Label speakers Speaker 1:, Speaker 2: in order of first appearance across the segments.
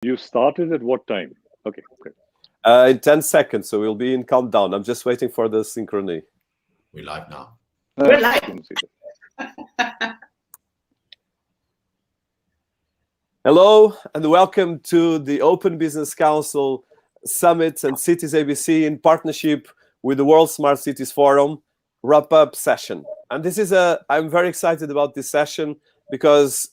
Speaker 1: You started at what time? Okay, great.
Speaker 2: In 10 seconds, so we'll be in countdown. I'm just waiting for the synchrony.
Speaker 3: We're live now.
Speaker 4: We're live.
Speaker 1: Can see that.
Speaker 2: Hello, and welcome to the Open Business Council Summit and Cities ABC in partnership with the World Smart Cities Forum wrap-up session. And I'm very excited about this session because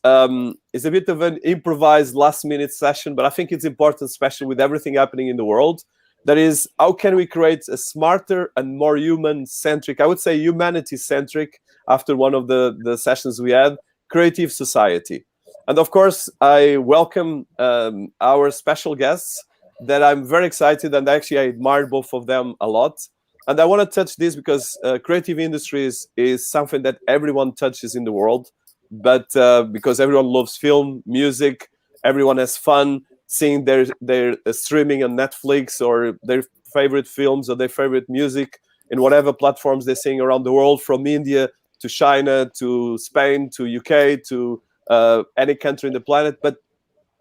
Speaker 2: it's a bit of an improvised last-minute session, but I think it's important, especially with everything happening in the world. That is, how can we create a smarter and more human-centric, I would say humanity-centric, after one of the sessions we had, creative society. And of course, I welcome our special guests that I'm very excited, and actually I admire both of them a lot. And I want to touch this because creative industries is something that everyone touches in the world, but because everyone loves film, music, everyone has fun seeing their streaming on Netflix or their favorite films or their favorite music in whatever platforms they're seeing around the world, from India to China to Spain to UK to any country in the planet. But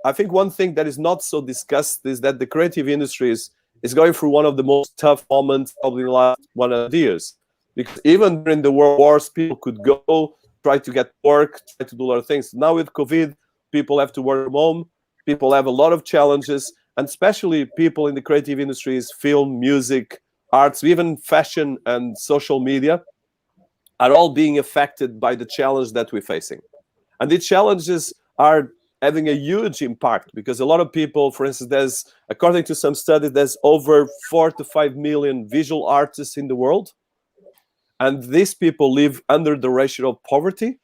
Speaker 2: I think one thing that is not so discussed is that the creative industries is going through one of the most tough moments probably in the last 100 years. Because even during the world wars, people could go, try to get work, try to do a lot of things. Now with COVID, people have to work from home. People have a lot of challenges, and especially people in the creative industries, film, music, arts, even fashion and social media, are all being affected by the challenge that we're facing. And these challenges are having a huge impact because a lot of people, for instance, according to some studies, there's over 4 to 5 million visual artists in the world. And these people live under the ratio of poverty.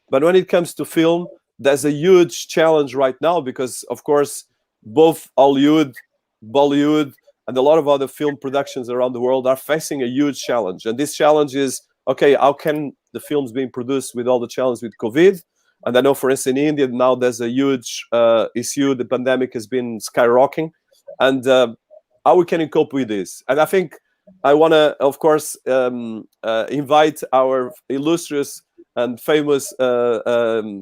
Speaker 2: But when it comes to film, there's a huge challenge right now because, of course, both Hollywood, Bollywood, and a lot of other film productions around the world are facing a huge challenge. And this challenge is, okay, how can the films being produced with all the challenges with COVID? And I know, for instance, in India, now there's a huge issue. The pandemic has been skyrocketing. And how we can cope with this? And I think I want to, of course, invite our illustrious and famous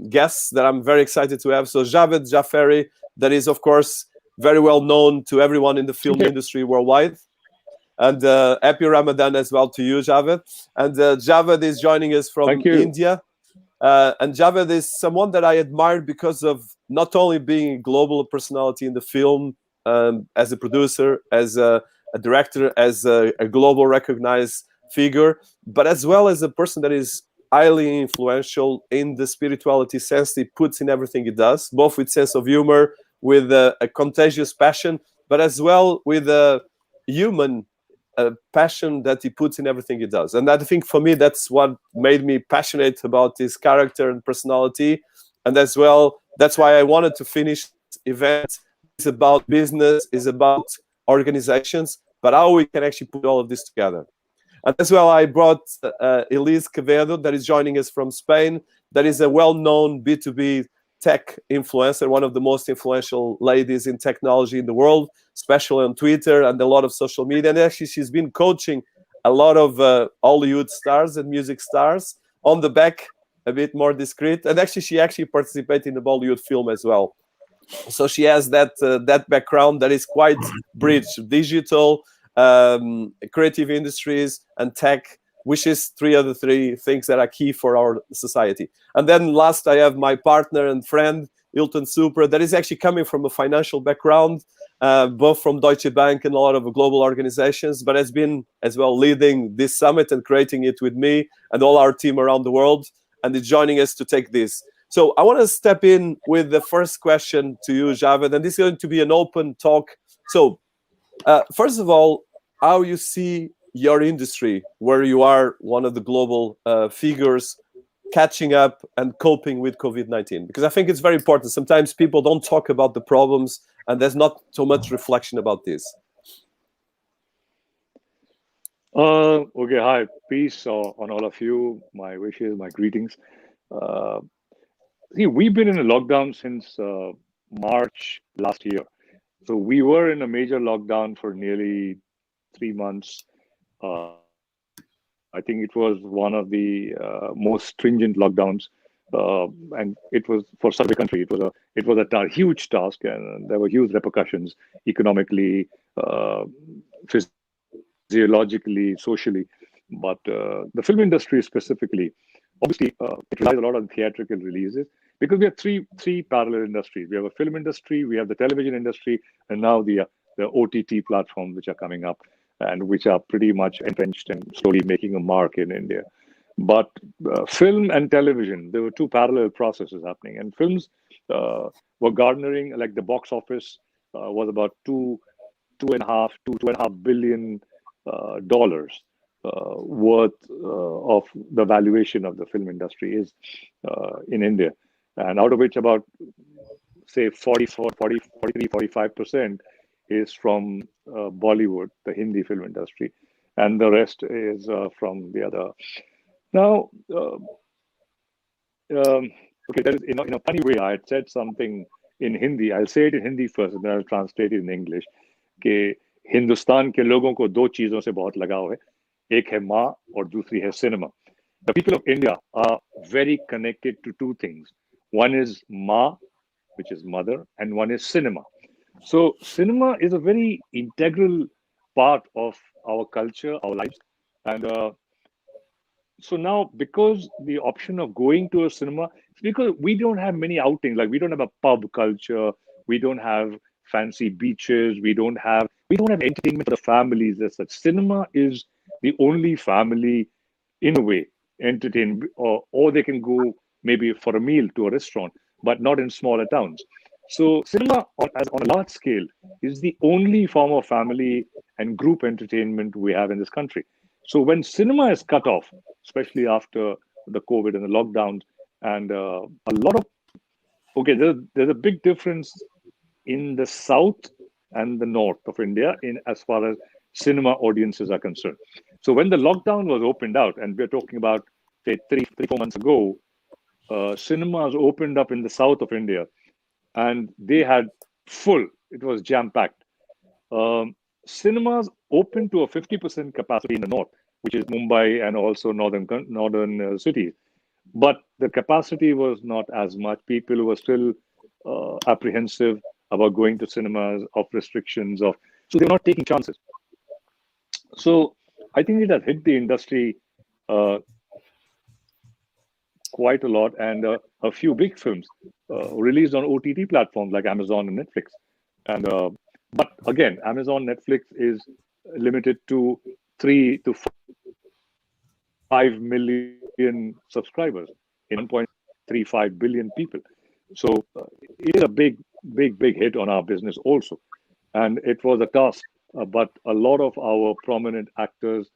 Speaker 2: guests that I'm very excited to have. So Javed Jaferi, that is, of course, very well known to everyone in the film industry worldwide. And happy Ramadan as well to you, Javed. And Javed is joining us from India. And Javed is someone that I admire because of not only being a global personality in the film, as a producer, as a director, as a global recognized figure, but as well as a person that is highly influential in the spirituality sense he puts in everything he does, both with sense of humor, with a contagious passion, but as well with a human passion that he puts in everything he does. And I think for me, that's what made me passionate about his character and personality. And as well, that's why I wanted to finish this event. It's about business, it's about organizations, but how we can actually put all of this together. And as well, I brought Elise Cavedo, that is joining us from Spain, that is a well-known B2B tech influencer, one of the most influential ladies in technology in the world, especially on Twitter and a lot of social media. And actually, she's been coaching a lot of Hollywood stars and music stars on the back, a bit more discreet. And actually, she actually participated in the Bollywood film as well. So she has that background that is quite bridged, digital, creative industries, and tech, which is three things that are key for our society. And then last, I have my partner and friend, Hilton Supra, that is actually coming from a financial background, both from Deutsche Bank and a lot of global organizations, but has been as well leading this summit and creating it with me and all our team around the world, and is joining us to take this. So I want to step in with the first question to you, Javed, and this is going to be an open talk. So first of all, how you see your industry, where you are one of the global figures, catching up and coping with COVID-19? Because I think it's very important. Sometimes people don't talk about the problems, and there's not so much reflection about this.
Speaker 1: Okay, hi, peace on all of you. My wishes, my greetings. See, we've been in a lockdown since March last year. So we were in a major lockdown for nearly 3 months. I think it was one of the most stringent lockdowns and it was for such a country. It was a huge task, and there were huge repercussions economically, physiologically, socially. But the film industry specifically, obviously, it relies a lot on theatrical releases because we have three parallel industries. We have a film industry, we have the television industry, and now the OTT platforms which are coming up and which are pretty much entrenched and slowly making a mark in India. But film and television, there were two parallel processes happening, and films were garnering, like the box office was about two and a half billion dollars worth of the valuation of the film industry is in India, and out of which about say 45% is from Bollywood, the Hindi film industry, and the rest is from the other. Now, okay, that is in a funny way. I had said something in Hindi. I'll say it in Hindi first, and then I'll translate it in English. कि हिंदुस्तान के लोगों को दो चीजों से बहुत लगाव है, एक है माँ और दूसरी है cinema. The people of India are very connected to two things. One is Ma, which is mother, and one is cinema. So cinema is a very integral part of our culture, our lives, and so now because the option of going to a cinema, because we don't have many outings, like we don't have a pub culture, we don't have fancy beaches, we don't have entertainment for the families as such. Cinema is the only family, in a way, entertain, or they can go maybe for a meal to a restaurant, but not in smaller towns. So cinema on a large scale is the only form of family and group entertainment we have in this country. So when cinema is cut off, especially after the COVID and the lockdowns, and a lot of okay, there's a big difference in the south and the north of India in as far as cinema audiences are concerned. So when the lockdown was opened out, and we're talking about say 4 months ago, cinemas opened up in the south of India, and they had full. It was jam packed. Cinemas open to a 50% capacity in the north, which is Mumbai and also northern cities. But the capacity was not as much. People were still apprehensive about going to cinemas of restrictions of, so they were not taking chances. So I think it has hit the industry uh, quite a lot, and a few big films released on OTT platforms like Amazon and Netflix. And but again, Amazon, Netflix is limited to 3 to 5 million subscribers in 1.35 billion people. So it is a big hit on our business also, and it was a task. But a lot of our prominent actors,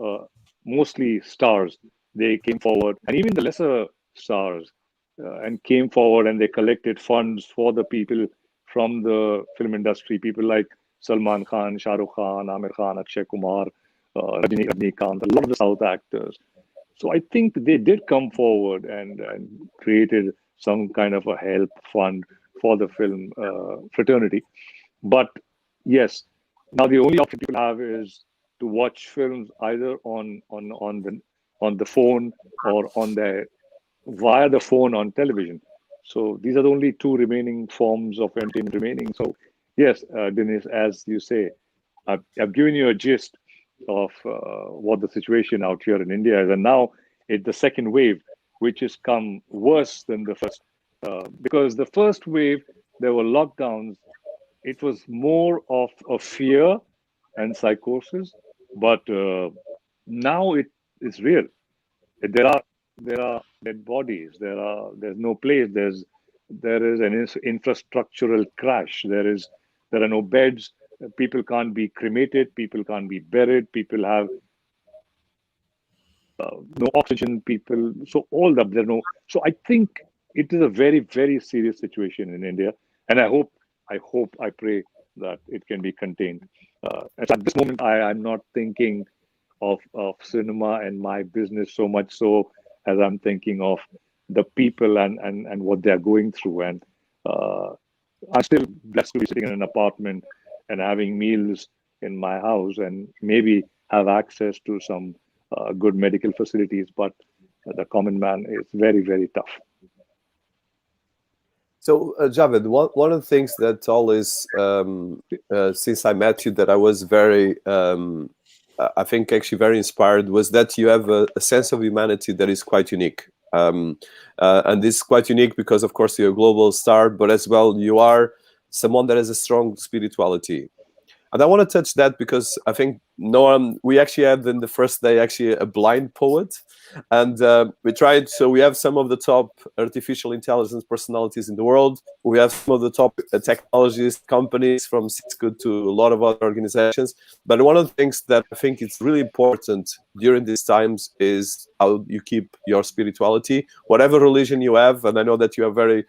Speaker 1: uh, mostly stars, they came forward, and even the lesser stars, and came forward and they collected funds for the people from the film industry, people like Salman Khan, Shah Rukh Khan, Amir Khan, Akshay Kumar, Rajinikanth, a lot of the South actors. So I think they did come forward and created some kind of a help fund for the film fraternity. But yes, now the only option people have is to watch films either on the phone or on their via the phone on television. So these are the only two remaining forms of entertainment remaining. So yes, Dinis, as you say, I've given you a gist of what the situation out here in India is, and now it's the second wave, which has come worse than the first, because the first wave there were lockdowns. It was more of a fear and psychosis, but now it is real. There are dead bodies. There's no place. There is an infrastructural crash. There are no beds. People can't be cremated. People can't be buried. People have no oxygen. People, so all that there no. So I think it is a very serious situation in India, and I pray that it can be contained. At this moment, I'm not thinking of cinema and my business so much so as I'm thinking of the people and what they're going through. And I'm still blessed to be sitting in an apartment and having meals in my house and maybe have access to some good medical facilities. But the common man is very tough.
Speaker 2: So, Javed, one of the things that always, since I met you, that I was very, I think actually very inspired, was that you have a sense of humanity that is quite unique. And this is quite unique because, of course, you're a global star, but as well, you are someone that has a strong spirituality. And I want to touch that because I think Noam, we actually had in the first day actually a blind poet, and we tried. So we have some of the top artificial intelligence personalities in the world. We have some of the top technologies companies from Cisco to a lot of other organizations. But one of the things that I think is really important during these times is how you keep your spirituality, whatever religion you have. And I know that you are very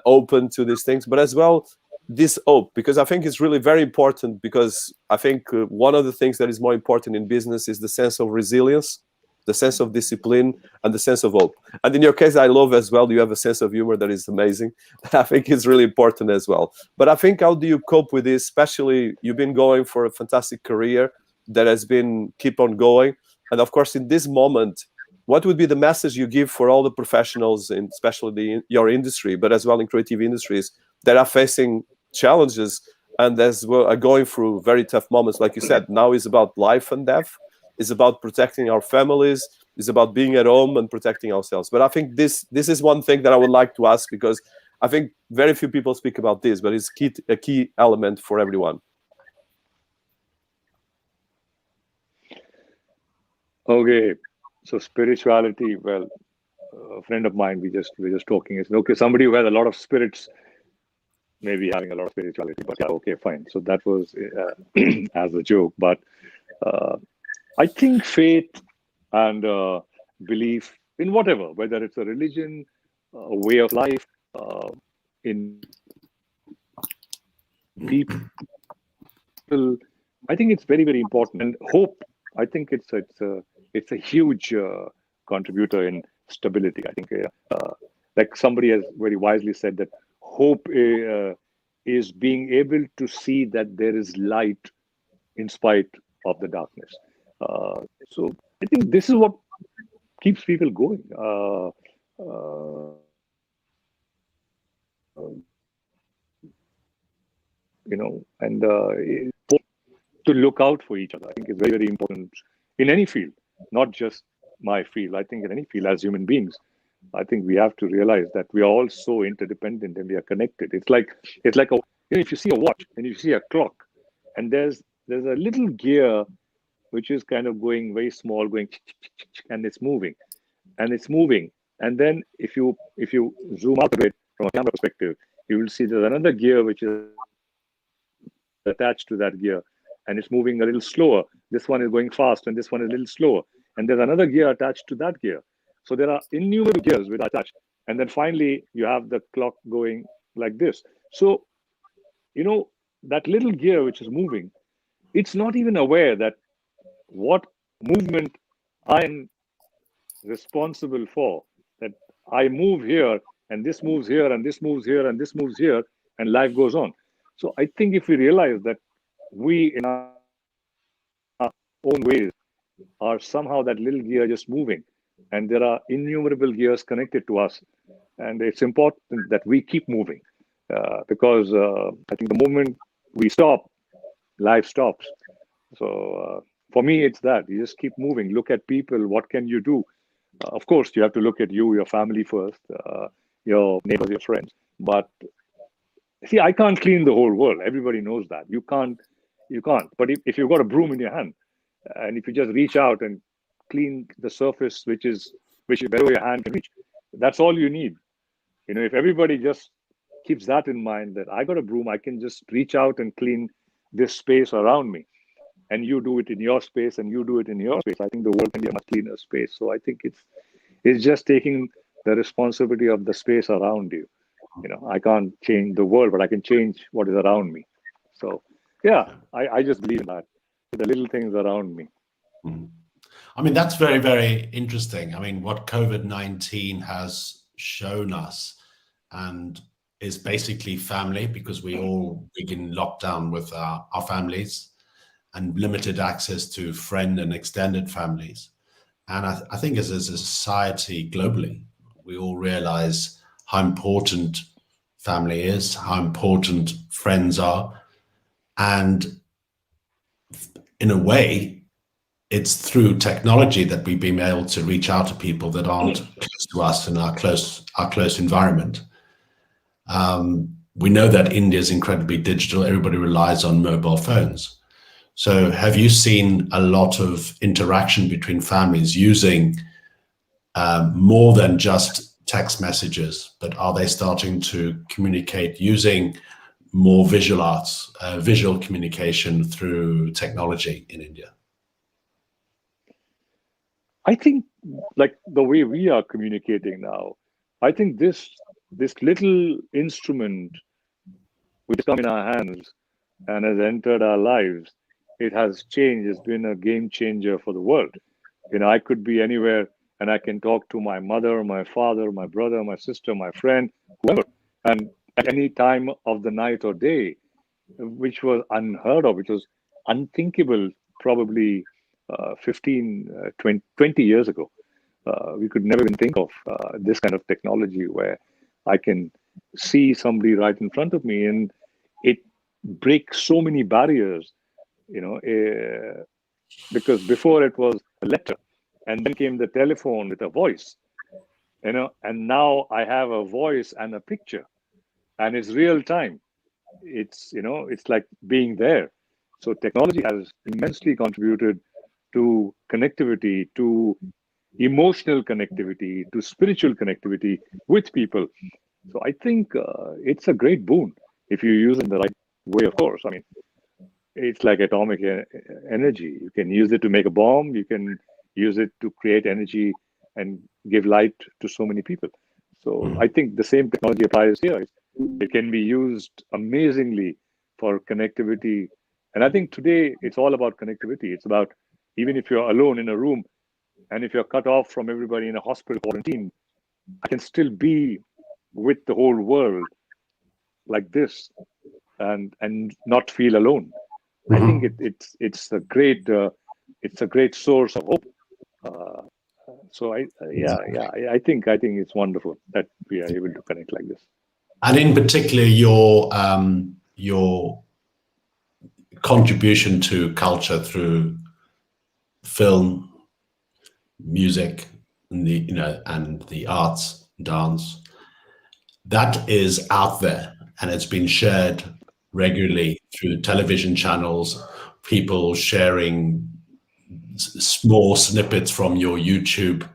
Speaker 2: open to these things, but as well, this hope, because I think it's really very important, because I think one of the things that is more important in business is the sense of resilience, the sense of discipline, and the sense of hope. And in your case, I love as well, you have a sense of humor that is amazing. I think it's really important as well. But I think, how do you cope with this? Especially, you've been going for a fantastic career that has been keep on going. And of course, in this moment, what would be the message you give for all the professionals, in especially your industry, but as well in creative industries, that are facing challenges and as well are going through very tough moments? Like you said, now is about life and death, is about protecting our families, is about being at home and protecting ourselves. But I think this is one thing that I would like to ask, because I think very few people speak about this, but it's a key element for everyone.
Speaker 1: Okay, so spirituality, well, a friend of mine, we're just talking, is okay, somebody who has a lot of spirits maybe having a lot of spirituality, but yeah, okay, fine. So that was as a joke. But I think faith and belief in whatever, whether it's a religion, a way of life, in people, I think it's very, very important. And hope, I think it's a huge contributor in stability. I think, like somebody has very wisely said, that hope is being able to see that there is light in spite of the darkness. So I think this is what keeps people going. And to look out for each other, I think is very, very important in any field, not just my field. I think in any field, as human beings, I think we have to realize that we are all so interdependent and we are connected. It's like if you see a watch and you see a clock, and there's a little gear which is kind of going very small, going, and it's moving, and then if you zoom out a bit from a camera perspective, you will see there's another gear which is attached to that gear, and it's moving a little slower. This one is going fast, and this one is a little slower, and there's another gear attached to that gear. So there are innumerable gears which are attached, and then finally you have the clock going like this. So that little gear which is moving, it's not even aware that what movement I am responsible for, that I move here, and this moves here, and this moves here, and this moves here, and life goes on. So I think if we realize that we, in our own ways, are somehow that little gear just moving, and there are innumerable gears connected to us, and it's important that we keep moving, because I think the moment we stop, life stops. So for me, it's that you just keep moving. Look at people. What can you do? Of course, you have to look at your family first, your neighbors, your friends. But see, I can't clean the whole world. Everybody knows that. You can't. But if you've got a broom in your hand, and if you just reach out and clean the surface which is below your hand can reach, that's all you need. If everybody just keeps that in mind, that I got a broom, I can just reach out and clean this space around me, and you do it in your space, and you do it in your space, I think the world can be a much cleaner space. So I think it's just taking the responsibility of the space around you. I can't change the world, but I can change what is around me. So yeah, I just believe in that, the little things around me.
Speaker 3: I mean, that's very, very interesting. I mean, what COVID-19 has shown us, and is basically family, because we all begin lockdown with our families and limited access to friend and extended families. And I think as a society globally, we all realize how important family is, how important friends are. And in a way, it's through technology that we've been able to reach out to people that aren't close to us in our close environment. We know that India is incredibly digital. Everybody relies on mobile phones. So have you seen a lot of interaction between families using more than just text messages, but are they starting to communicate using more visual arts, visual communication through technology in India?
Speaker 1: I think, like the way we are communicating now, I think this little instrument which has come in our hands and has entered our lives, it has changed. It's been a game changer for the world. I could be anywhere and I can talk to my mother, my father, my brother, my sister, my friend, whoever, and at any time of the night or day, which was unheard of, which was unthinkable probably 15, 20 years ago. We could never even think of this kind of technology where I can see somebody right in front of me, and it breaks so many barriers, because before it was a letter, and then came the telephone with a voice, and now I have a voice and a picture, and it's real time. It's like being there. So technology has immensely contributed to connectivity, to emotional connectivity, to spiritual connectivity with people. So I think it's a great boon if you use it in the right way, of course. I mean, it's like atomic energy. You can use it to make a bomb. You can use it to create energy and give light to so many people. So I think the same technology applies here. It can be used amazingly for connectivity. And I think today it's all about connectivity. It's about, even if you're alone in a room and if you're cut off from everybody in a hospital quarantine, I can still be with the whole world like this and not feel alone. I think it's a great source of hope. So I think it's wonderful that we are able to connect like this.
Speaker 3: And in particular, your contribution to culture through film, music, and the arts, dance, that is out there, and it's been shared regularly through television channels, people sharing small snippets from your YouTube,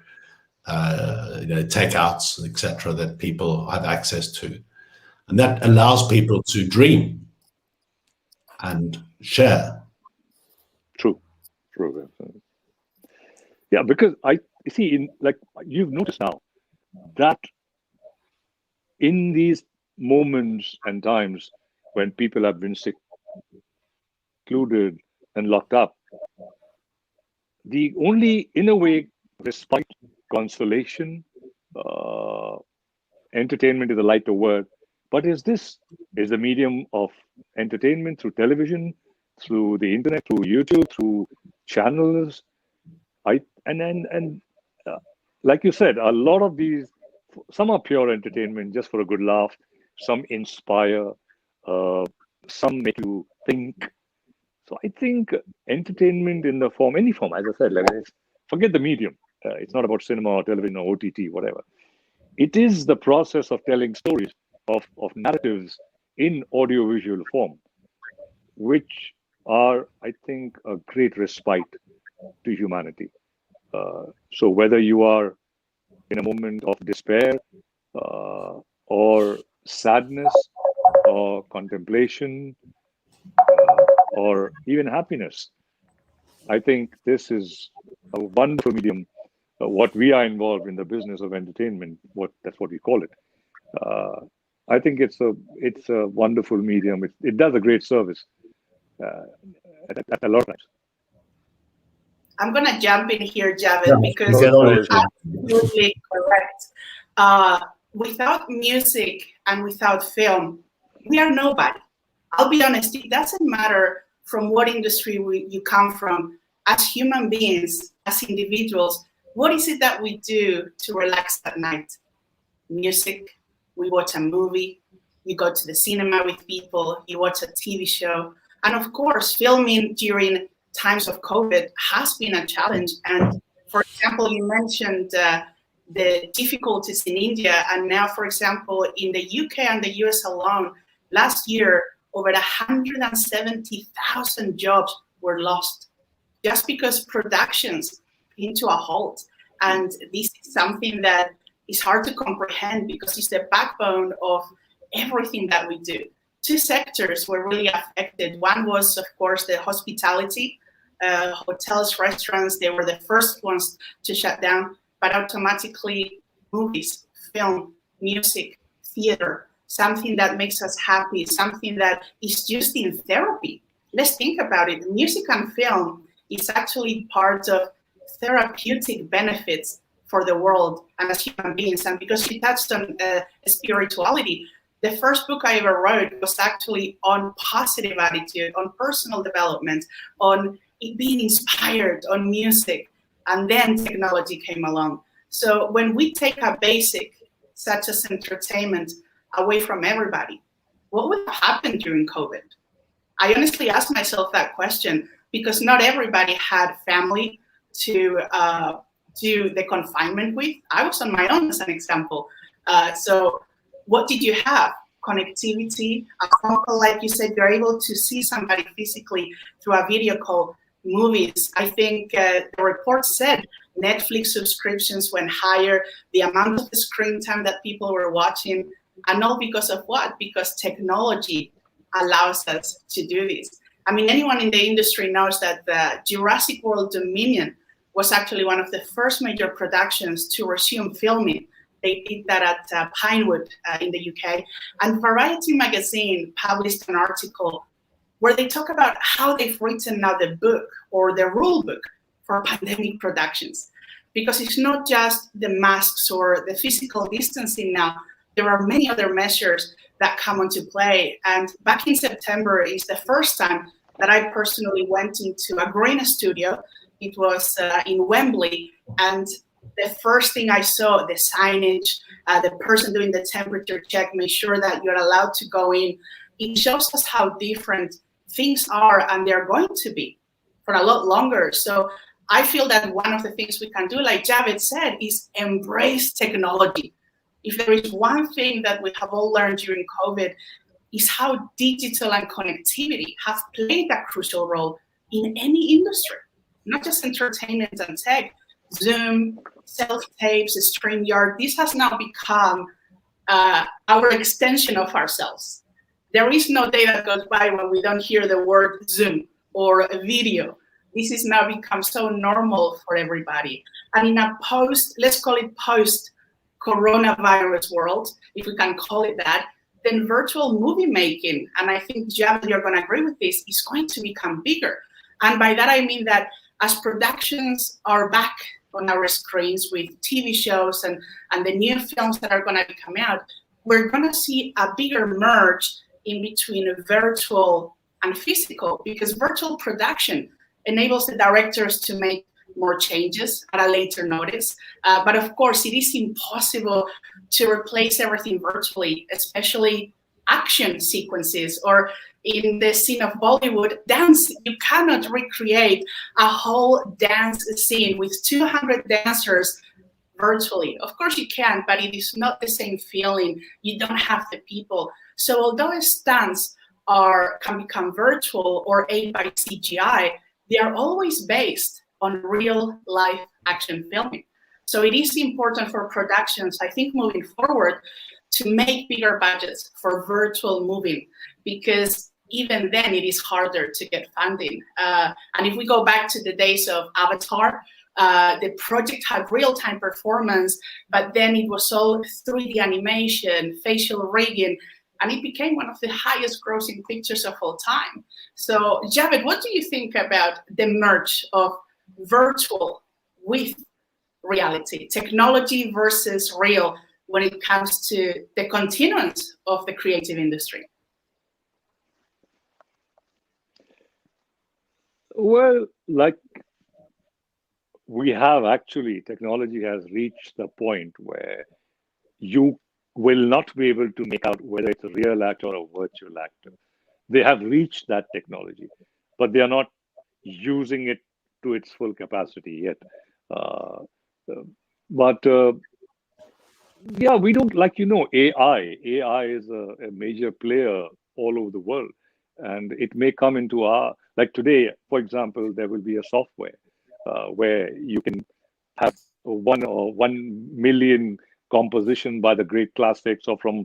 Speaker 3: takeouts, etc., that people have access to. And that allows people to dream and share.
Speaker 1: True. Yeah, because you see, you've noticed now that in these moments and times when people have been secluded and locked up, the only, in a way, respite, consolation, entertainment is a lighter word, but is the medium of entertainment through television, through the internet, through YouTube, through channels. Like you said, a lot of these, some are pure entertainment just for a good laugh, some inspire, some make you think. So I think entertainment in any form, as I said, forget the medium. It's not about cinema or television or OTT, whatever. It is the process of telling stories, of narratives in audiovisual form, which are, I think, a great respite to humanity. So whether you are in a moment of despair or sadness or contemplation or even happiness, I think this is a wonderful medium. What we are involved in the business of entertainment, that's what we call it. I think it's a wonderful medium. It does a great service at a lot of times.
Speaker 4: I'm going to jump in here, Javed, because you're absolutely correct. Without music and without film, we are nobody. I'll be honest, it doesn't matter from what industry you come from. As human beings, as individuals, what is it that we do to relax at night? Music, we watch a movie, you go to the cinema with people, you watch a TV show. And of course, filming during times of COVID has been a challenge. And for example, you mentioned the difficulties in India. And now, for example, in the UK and the US alone, last year, over 170,000 jobs were lost just because productions came to a halt. And this is something that is hard to comprehend because it's the backbone of everything that we do. Two sectors were really affected. One was, of course, the hospitality, hotels, restaurants. They were the first ones to shut down, but automatically movies, film, music, theater, something that makes us happy, something that is used in therapy. Let's think about it. Music and film is actually part of therapeutic benefits for the world and as human beings. And because you touched on spirituality, the first book I ever wrote was actually on positive attitude, on personal development, on being inspired, on music, and then technology came along. So when we take a basic, such as entertainment, away from everybody, what would have happened during COVID? I honestly asked myself that question because not everybody had family to do the confinement with. I was on my own as an example. So what did you have? Connectivity, a phone call, like you said, you're able to see somebody physically through a video call, movies. I think the report said Netflix subscriptions went higher, the amount of screen time that people were watching, and all because of what? Because technology allows us to do this. I mean, anyone in the industry knows that the Jurassic World Dominion was actually one of the first major productions to resume filming. They did that at Pinewood in the UK. And Variety magazine published an article where they talk about how they've written now the book or the rule book for pandemic productions. Because it's not just the masks or the physical distancing now. There are many other measures that come into play. And back in September is the first time that I personally went into a green studio. It was in Wembley. And the first thing I saw, the signage, the person doing the temperature check, make sure that you're allowed to go in. It shows us how different things are, and they're going to be for a lot longer. So I feel that one of the things we can do, like Javed said, is embrace technology. If there is one thing that we have all learned during COVID, is how digital and connectivity have played a crucial role in any industry, not just entertainment and tech. Zoom, self-tapes, StreamYard, this has now become our extension of ourselves. There is no day that goes by when we don't hear the word Zoom or a video. This has now become so normal for everybody. And in a let's call it post-coronavirus world, if we can call it that, then virtual movie making, and I think, Jav, you're going to agree with this, is going to become bigger. And by that, I mean that as productions are back on our screens with TV shows and the new films that are going to be coming out, we're going to see a bigger merge in between virtual and physical, because virtual production enables the directors to make more changes at a later notice. But of course, it is impossible to replace everything virtually, especially action sequences, or in the scene of Bollywood, dance. You cannot recreate a whole dance scene with 200 dancers virtually. Of course you can, but it is not the same feeling. You don't have the people. So although stunts can become virtual or aided by CGI, they are always based on real life action filming. So it is important for productions, I think, moving forward, to make bigger budgets for virtual moving, because even then it is harder to get funding. And if we go back to the days of Avatar, the project had real-time performance, but then it was all 3D animation, facial rigging, and it became one of the highest grossing pictures of all time. So Javed, what do you think about the merge of virtual with reality, technology versus real, when it comes to the continuance of the creative industry?
Speaker 1: Well, like, we have actually, technology has reached the point where you will not be able to make out whether it's a real actor or a virtual actor. They have reached that technology, but they are not using it to its full capacity yet. Yeah, we don't, like, AI. AI is a major player all over the world, and it may come into like today, for example, there will be a software where you can have 1 million composition by the great classics or from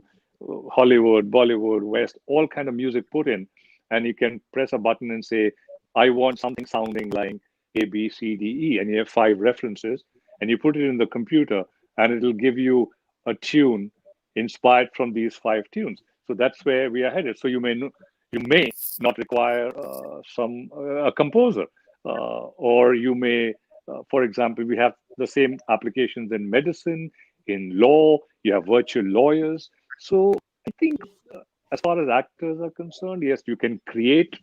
Speaker 1: Hollywood, Bollywood, West, all kind of music put in, and you can press a button and say, I want something sounding like A, B, C, D, E, and you have 5 references, and you put it in the computer, and it'll give you a tune inspired from these 5 tunes. So that's where we are headed. So you may not require a composer, or you may, for example, we have the same applications in medicine, in law. You have virtual lawyers. So I think as far as actors are concerned, yes, you can create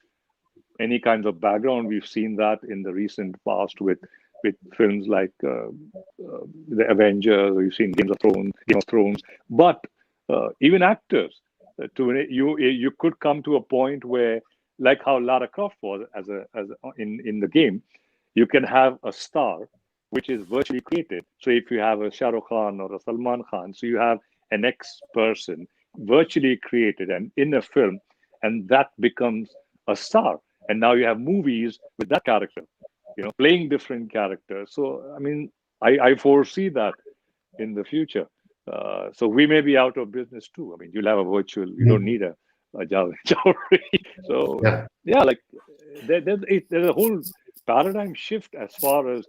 Speaker 1: any kinds of background. We've seen that in the recent past with films like the Avengers. We've seen Game of Thrones. But even actors, you could come to a point where, like how Lara Croft was in the game, you can have a star which is virtually created. So if you have a Shah Rukh Khan or a Salman Khan, so you have an X person virtually created and in a film, and that becomes a star. And now you have movies with that character, playing different characters. So, I mean, I foresee that in the future. So we may be out of business too. I mean, you'll have a virtual, you don't need a Jawari. So, yeah, like there's a whole paradigm shift as far as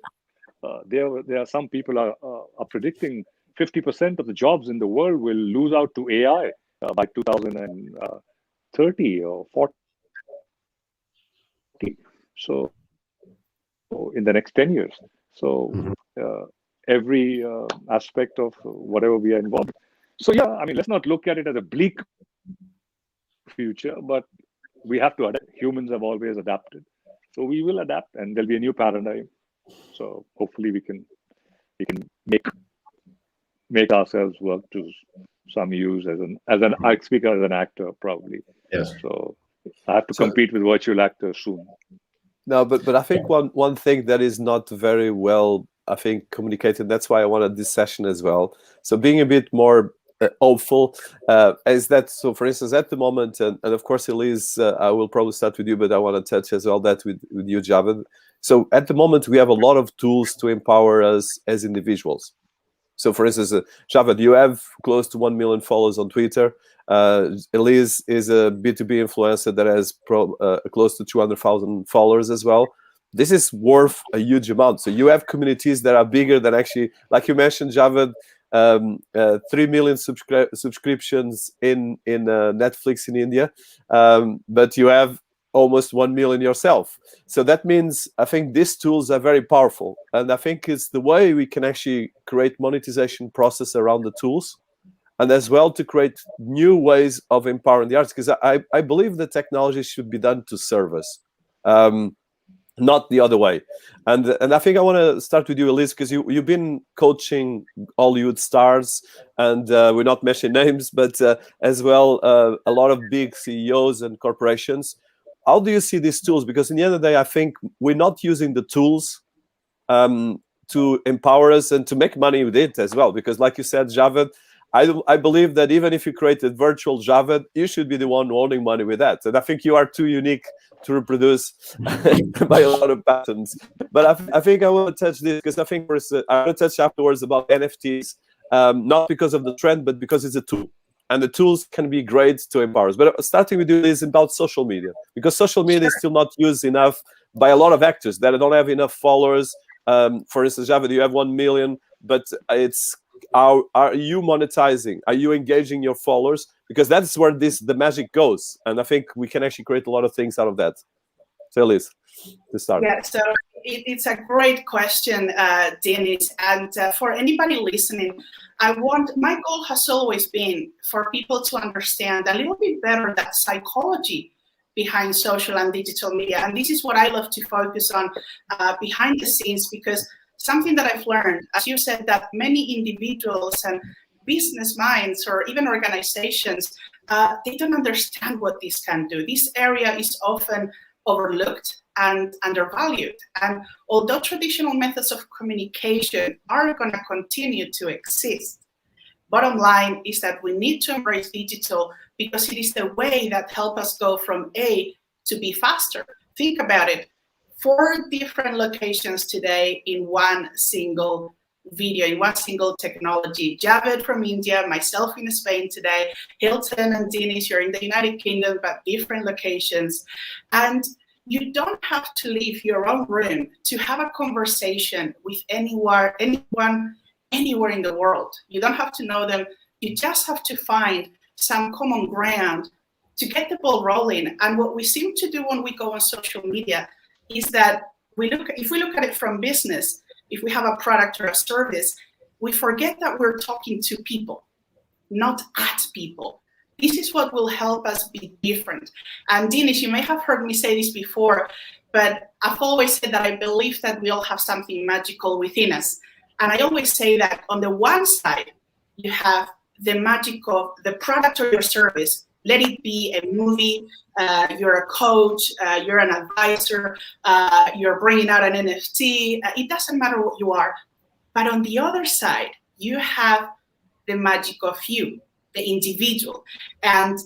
Speaker 1: there are some people are predicting 50% of the jobs in the world will lose out to AI by 2030 or 40. So in the next 10 years. So every aspect of whatever we are involved. So yeah, I mean, let's not look at it as a bleak future, but we have to adapt. Humans have always adapted. So we will adapt, and there'll be a new paradigm. So hopefully we can make ourselves work to some use I speak as an actor probably.
Speaker 3: Yes.
Speaker 1: So I have to compete with virtual actors soon.
Speaker 2: No, but I think one thing that is not very well, I think, communicated, that's why I wanted this session as well. So being a bit more hopeful is that, so for instance, at the moment, and of course, Elise, I will probably start with you, but I want to touch as well that with you, Javed. So at the moment, we have a lot of tools to empower us as individuals. So for instance, Javed, you have close to 1 million followers on Twitter. Elise is a B2B influencer that has close to 200,000 followers as well. This is worth a huge amount. So you have communities that are bigger than actually, like you mentioned, Javed, 3 million subscriptions in Netflix in India, but you have almost 1 million yourself. So that means I think these tools are very powerful, and I think it's the way we can actually create monetization process around the tools, and as well to create new ways of empowering the artists, because I believe the technology should be done to serve us, not the other way. And I think I want to start with you, Elise, because you've been coaching Hollywood stars, and we're not mentioning names, but as well a lot of big CEOs and corporations. How do you see these tools? Because in the end of the day, I think we're not using the tools to empower us and to make money with it as well. Because like you said, Javed, I believe that even if you created virtual Javed, you should be the one owning money with that. And I think you are too unique to reproduce by a lot of patterns. But I think I want to touch this because I think I want to touch afterwards about NFTs, not because of the trend, but because it's a tool. And the tools can be great to empower us. But starting with you is about social media, because social media is still not used enough by a lot of actors that don't have enough followers. For instance, Javed, you have 1 million, but it's are you monetizing? Are you engaging your followers? Because that's where the magic goes. And I think we can actually create a lot of things out of that. So Elise, to start.
Speaker 4: Yeah, so it's a great question, Dinis. And for anybody listening, my goal has always been for people to understand a little bit better that psychology behind social and digital media. And this is what I love to focus on behind the scenes, because something that I've learned, as you said, that many individuals and business minds or even organizations, they don't understand what this can do. This area is often overlooked and undervalued. And although traditional methods of communication are going to continue to exist, bottom line is that we need to embrace digital because it is the way that helps us go from A to B faster. Think about it. 4 different locations today in one single video, in one single technology. Javed from India, myself in Spain today, Hilton and Dinis, you're in the United Kingdom, but different locations. And you don't have to leave your own room to have a conversation with anyone, anywhere in the world. You don't have to know them. You just have to find some common ground to get the ball rolling. And what we seem to do when we go on social media is that if we look at it from business, if we have a product or a service, we forget that we're talking to people, not at people. This is what will help us be different. And Dinis, you may have heard me say this before, but I've always said that I believe that we all have something magical within us. And I always say that on the one side, you have the magic of the product or your service. Let it be a movie, you're a coach, you're an advisor, you're bringing out an NFT. It doesn't matter what you are. But on the other side, you have the magic of you, the individual. And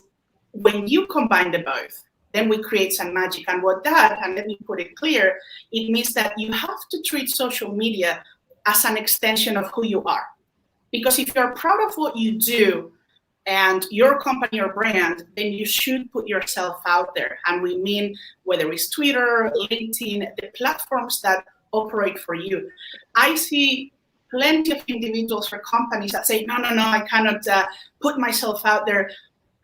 Speaker 4: when you combine the both, then we create some magic. And what that, and let me put it clear, it means that you have to treat social media as an extension of who you are. Because if you're proud of what you do and your company or brand, then you should put yourself out there. And we mean whether it's Twitter, LinkedIn, the platforms that operate for you. I see plenty of individuals or companies that say, no, I cannot put myself out there.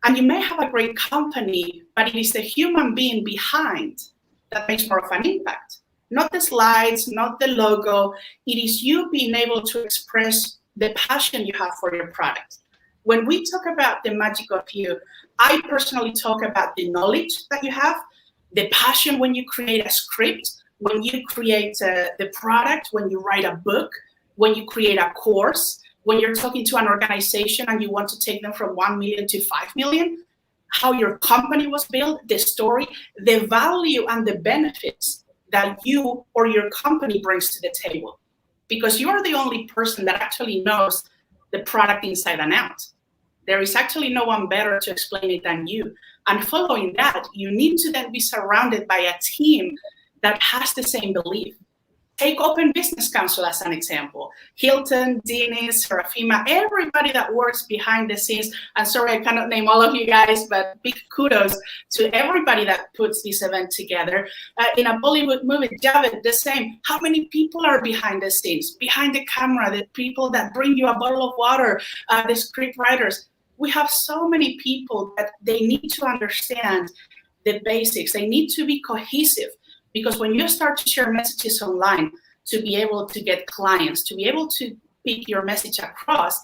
Speaker 4: And you may have a great company, but it is the human being behind that makes more of an impact. Not the slides, not the logo. It is you being able to express the passion you have for your product. When we talk about the magic of you, I personally talk about the knowledge that you have, the passion when you create a script, when you create the product, when you write a book, when you create a course, when you're talking to an organization and you want to take them from 1 million to 5 million, how your company was built, the story, the value and the benefits that you or your company brings to the table. Because you are the only person that actually knows the product inside and out. There is actually no one better to explain it than you. And following that, you need to then be surrounded by a team that has the same belief. Take Open Business Council as an example. Hilton, Dinis, Serafima, everybody that works behind the scenes. And sorry, I cannot name all of you guys, but big kudos to everybody that puts this event together. In a Bollywood movie, Javed, the same. How many people are behind the scenes, behind the camera, the people that bring you a bottle of water, the script writers? We have so many people that they need to understand the basics. They need to be cohesive. Because when you start to share messages online, to be able to get clients, to be able to pick your message across,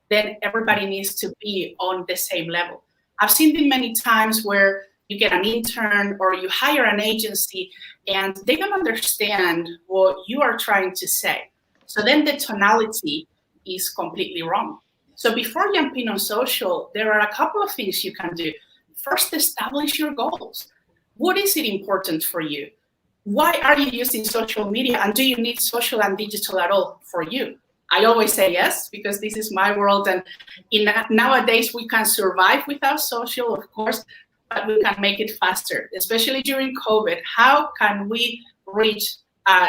Speaker 4: then everybody needs to be on the same level. I've seen it many times where you get an intern or you hire an agency and they don't understand what you are trying to say. So then the tonality is completely wrong. So before jumping on social, there are a couple of things you can do. First, establish your goals. What is it important for you? Why are you using social media, and do you need social and digital at all for you? I always say yes, because this is my world, and nowadays we can survive without social, of course, but we can make it faster, especially during COVID. How can we reach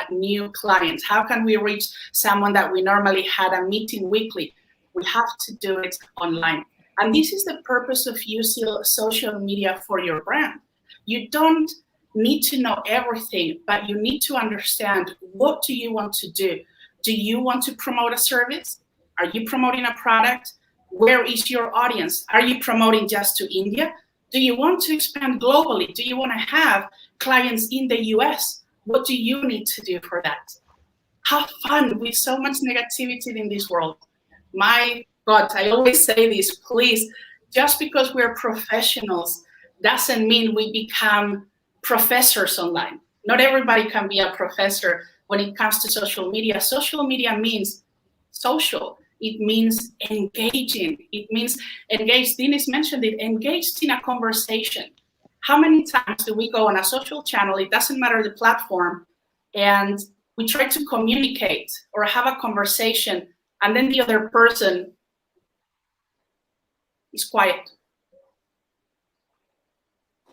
Speaker 4: new clients? How can we reach someone that we normally had a meeting weekly? We have to do it online. And this is the purpose of using social media for your brand. You don't need to know everything, but you need to understand, what do you want to do? Do you want to promote a service? Are you promoting a product? Where is your audience? Are you promoting just to India? Do you want to expand globally? Do you want to have clients in the US? What do you need to do for that? Have fun with so much negativity in this world. My God, I always say this, please, just because we're professionals doesn't mean we become professors online. Not everybody can be a professor when it comes to social media. Social media means social. It means engaging. It means engaged. Dinis mentioned it, engaged in a conversation. How many times do we go on a social channel, it doesn't matter the platform, and we try to communicate or have a conversation, and then the other person is quiet?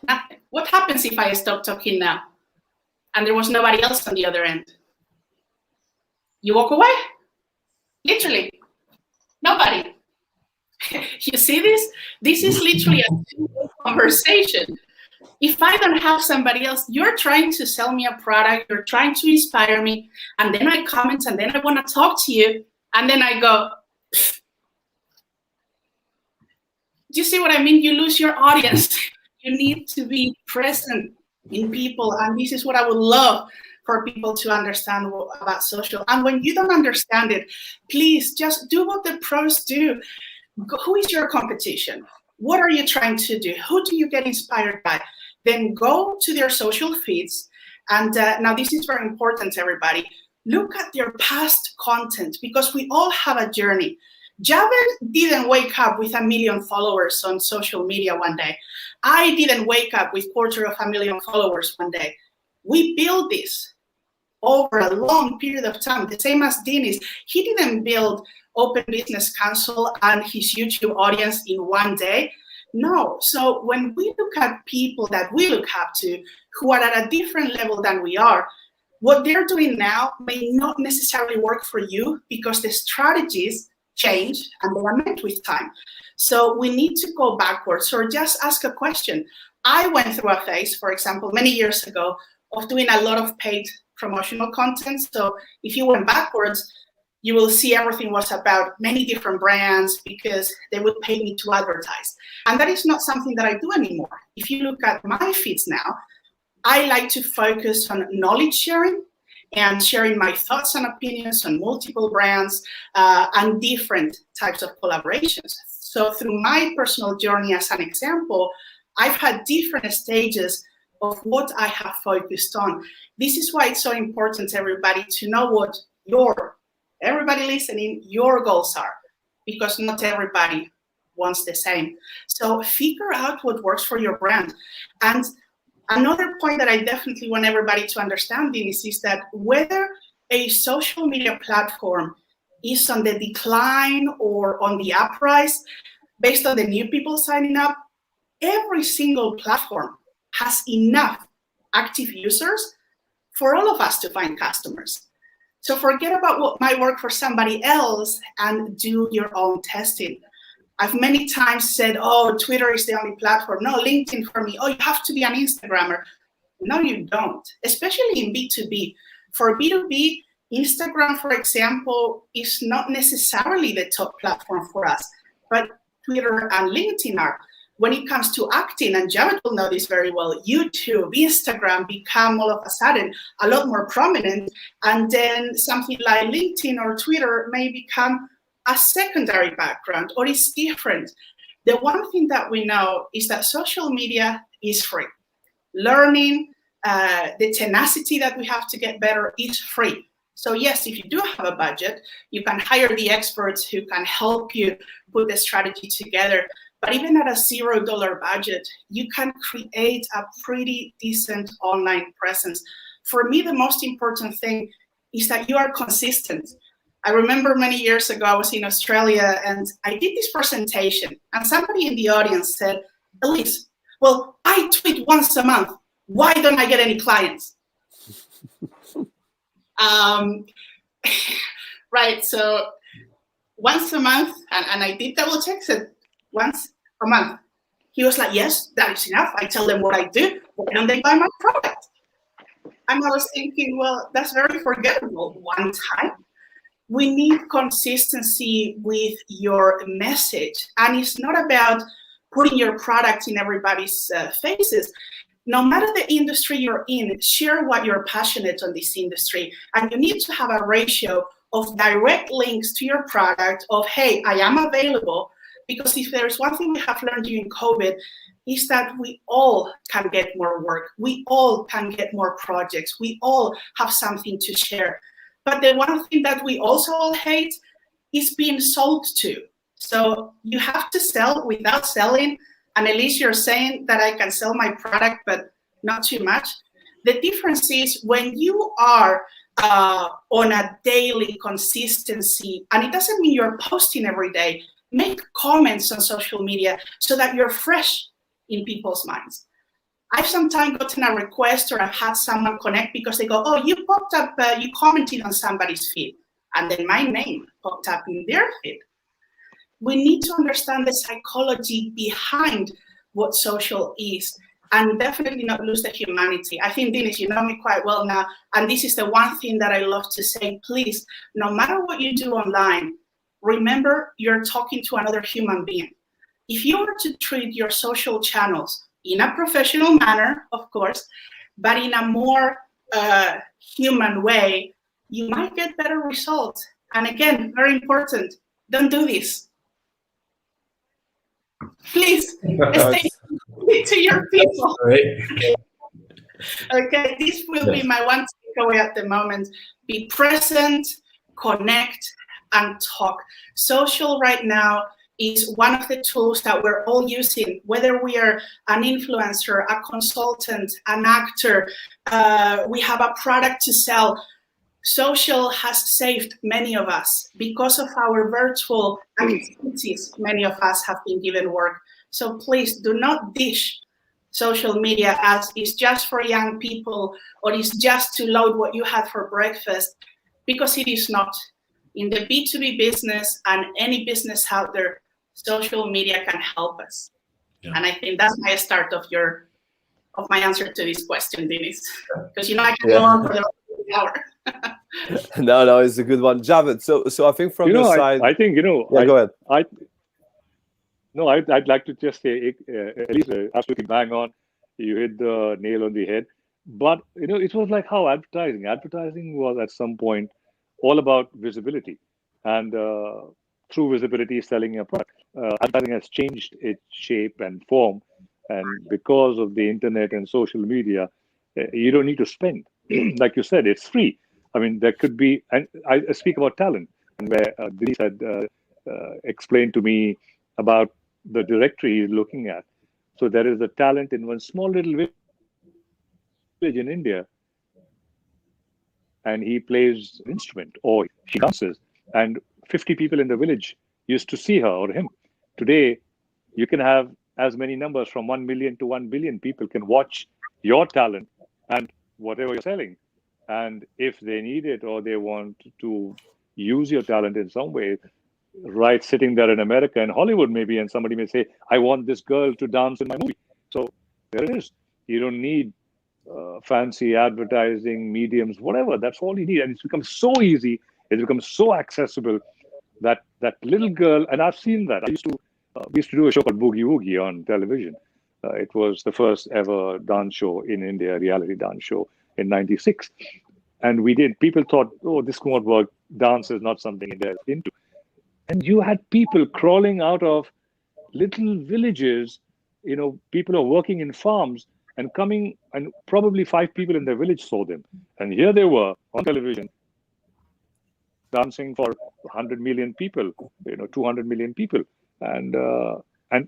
Speaker 4: Nothing. What happens if I stop talking now and there was nobody else on the other end? You walk away, literally. Nobody. You see this? This is literally a conversation. If I don't have somebody else, you're trying to sell me a product, you're trying to inspire me, and then I comment, and then I want to talk to you, and then I go, pfft. Do you see what I mean? You lose your audience. You need to be present in people, and this is what I would love for people to understand about social. And when you don't understand it, please just do what the pros do. Who is your competition? What are you trying to do? Who do you get inspired by? Then go to their social feeds. And now this is very important, everybody. Look at their past content, because we all have a journey. Javed didn't wake up with 1 million followers on social media one day. I didn't wake up with 250,000 followers one day. We build this over a long period of time. The same as Dinis. He didn't build Open Business Council and his YouTube audience in one day. No. So when we look at people that we look up to who are at a different level than we are, what they're doing now may not necessarily work for you, because the strategies change and they are met with time. So we need to go backwards, or just ask a question. I went through a phase, for example, many years ago, of doing a lot of paid promotional content. So if you went backwards, you will see everything was about many different brands, because they would pay me to advertise. And that is not something that I do anymore. If you look at my feeds now, I like to focus on knowledge sharing and sharing my thoughts and opinions on multiple brands and different types of collaborations. So through my personal journey, as an example, I've had different stages of what I have focused on. This is why it's so important, everybody, to know what everybody listening, your goals are, because not everybody wants the same. So figure out what works for your brand. And another point that I definitely want everybody to understand, Dinis, is that whether a social media platform is on the decline or on the uprise, based on the new people signing up, every single platform has enough active users for all of us to find customers. So forget about what might work for somebody else and do your own testing. I've many times said, oh, Twitter is the only platform. No, LinkedIn for me. Oh, you have to be an Instagrammer. No, you don't, especially in B2B. For B2B, Instagram, for example, is not necessarily the top platform for us, but Twitter and LinkedIn are. When it comes to acting, and Javed will know this very well, YouTube, Instagram become all of a sudden a lot more prominent, and then something like LinkedIn or Twitter may become a secondary background, or is different. The one thing that we know is that social media is free. Learning, the tenacity that we have to get better is free. So yes, if you do have a budget, you can hire the experts who can help you put the strategy together. But even at a $0 budget, you can create a pretty decent online presence. For me, the most important thing is that you are consistent. I remember many years ago, I was in Australia and I did this presentation, and somebody in the audience said, Elise, well, I tweet once a month. Why don't I get any clients? Right, so once a month, and I did double check, said once a month. He was like, yes, that is enough. I tell them what I do. Why don't they buy my product? And I was thinking, well, that's very forgettable. One time. We need consistency with your message. And it's not about putting your product in everybody's faces. No matter the industry you're in, share what you're passionate on this industry. And you need to have a ratio of direct links to your product of, hey, I am available. Because if there's one thing we have learned during COVID, is that we all can get more work. We all can get more projects. We all have something to share. But the one thing that we also all hate is being sold to. So you have to sell without selling. And Elise, you're saying that I can sell my product, but not too much. The difference is when you are on a daily consistency, and it doesn't mean you're posting every day, make comments on social media so that you're fresh in people's minds. I've sometimes gotten a request or I've had someone connect because they go, oh, you popped up, you commented on somebody's feed, and then my name popped up in their feed. We need to understand the psychology behind what social is and definitely not lose the humanity. I think, Dinis, you know me quite well now, and this is the one thing that I love to say, please, no matter what you do online, remember you're talking to another human being. If you were to treat your social channels in a professional manner, of course, but in a more human way, you might get better results. And again, very important, don't do this. Please stay to your people. Okay, this will be my one takeaway at the moment. Be present, connect, and talk. Social right now is one of the tools that we're all using, whether we are an influencer, a consultant, an actor, we have a product to sell. Social has saved many of us. Because of our virtual activities, many of us have been given work. So please do not dish social media as it's just for young people or it's just to load what you had for breakfast, because it is not. In the B2B business and any business out there, social media can help us. Yeah. And I think that's my start of my answer to this question, Dinis. Because I can go on for the hour.
Speaker 2: No, it's a good one, Javed. So I think from your side,
Speaker 1: I think
Speaker 2: go ahead.
Speaker 1: I'd like to just say, Elise, absolutely bang on. You hit the nail on the head. But it was like how advertising was at some point all about visibility, and through visibility, selling a product. Advertising has changed its shape and form, and because of the internet and social media, you don't need to spend. Like you said, it's free. I mean, there could be, and I speak about talent, and where Dinis had explained to me about the directory he's looking at. So there is a talent in one small little village in India, and he plays an instrument or she dances, and 50 people in the village used to see her or him. Today, you can have as many numbers from 1 million to 1 billion people can watch your talent and whatever you're selling. And if they need it or they want to use your talent in some way, right, sitting there in America and Hollywood maybe, and somebody may say, I want this girl to dance in my movie. So there it is. You don't need fancy advertising mediums, whatever. That's all you need. And it's become so easy. It's become so accessible that that little girl, and I've seen that. We used to do a show called Boogie Woogie on television. It was the first ever dance show in India, reality dance show in '96. And people thought, oh, this won't work. Dance is not something India is into. And you had people crawling out of little villages, people are working in farms and coming, and probably 5 people in their village saw them. And here they were on television, dancing for 100 million people, 200 million people. And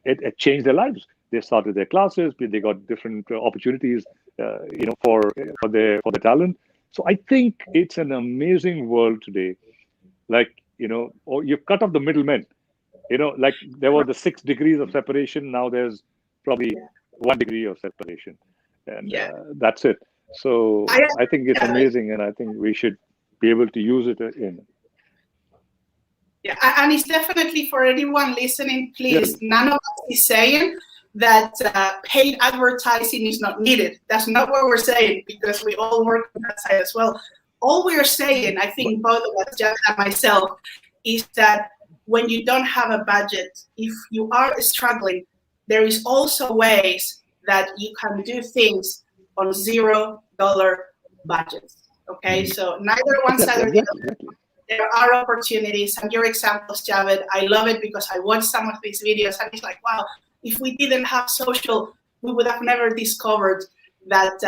Speaker 1: it changed their lives. They started their classes, they got different opportunities, for the talent. So I think it's an amazing world today. Like, or you've cut off the middlemen. Like there were the 6 degrees of separation. Now there's probably 1 degree of separation, and that's it. So I think it's amazing, and I think we should be able to use it in.
Speaker 4: Yeah, and it's definitely for anyone listening, please, none of us is saying that paid advertising is not needed. That's not what we're saying, because we all work on that side as well. All we're saying, I think both of us, Jack and myself, is that when you don't have a budget, if you are struggling, there is also ways that you can do things on $0 budgets. Okay, so neither one side or the other. There are opportunities, and your examples, Javed, I love it because I watched some of these videos and it's like, wow, if we didn't have social, we would have never discovered that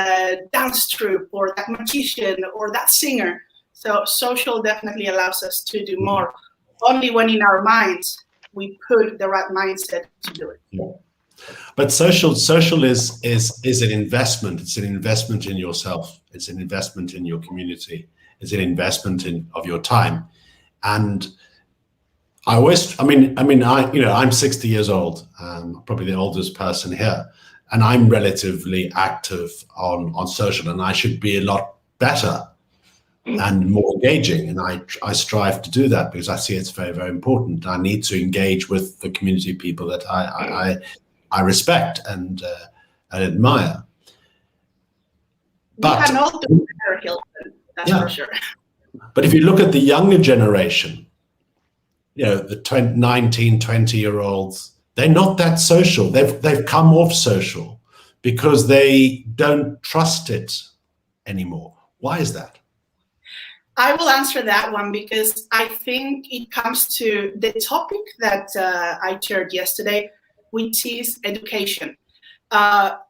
Speaker 4: dance troupe or that magician or that singer. So social definitely allows us to do more. only when in our minds we put the right mindset to do it.
Speaker 3: Yeah. But social is an investment. It's an investment in yourself. It's an investment in your community. It's an investment of your time. And I'm 60 years old, probably the oldest person here, and I'm relatively active on social, and I should be a lot better and more engaging, and I strive to do that because I see it's very, very important. I need to engage with the community people that I respect and admire.
Speaker 4: But we can all do better, Hilton, that's for sure.
Speaker 3: But if you look at the younger generation, the 19, 20-year-olds, they're not that social. They've come off social because they don't trust it anymore. Why is that?
Speaker 4: I will answer that one because I think it comes to the topic that I shared yesterday, which is education.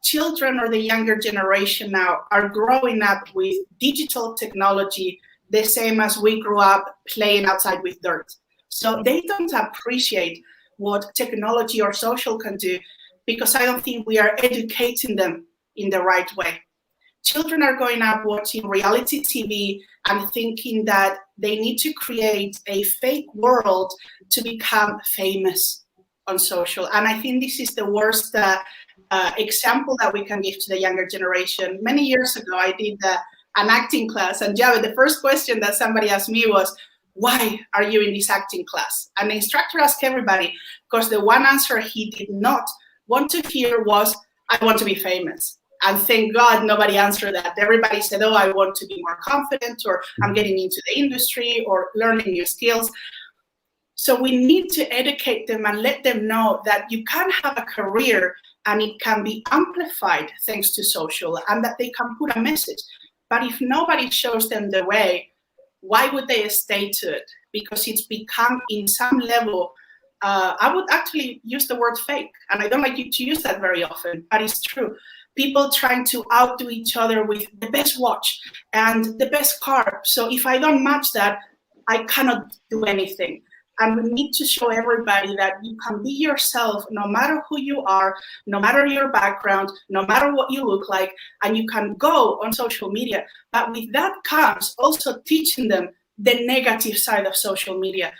Speaker 4: Children or the younger generation now are growing up with digital technology the same as we grew up playing outside with dirt. So they don't appreciate what technology or social can do because I don't think we are educating them in the right way. Children are growing up watching reality TV and thinking that they need to create a fake world to become famous on social. And I think this is the worst example that we can give to the younger generation. Many years ago, I did an acting class, and Javed, the first question that somebody asked me was, why are you in this acting class? And the instructor asked everybody, because the one answer he did not want to hear was, I want to be famous. And thank God nobody answered that. Everybody said, oh, I want to be more confident, or I'm getting into the industry, or learning new skills. So we need to educate them and let them know that you can have a career and it can be amplified thanks to social, and that they can put a message. But if nobody shows them the way, why would they stay to it? Because it's become, in some level, I would actually use the word fake, and I don't like to use that very often, but it's true. People trying to outdo each other with the best watch and the best car. So if I don't match that, I cannot do anything. And we need to show everybody that you can be yourself no matter who you are, no matter your background, no matter what you look like, and you can go on social media. But with that comes also teaching them the negative side of social media.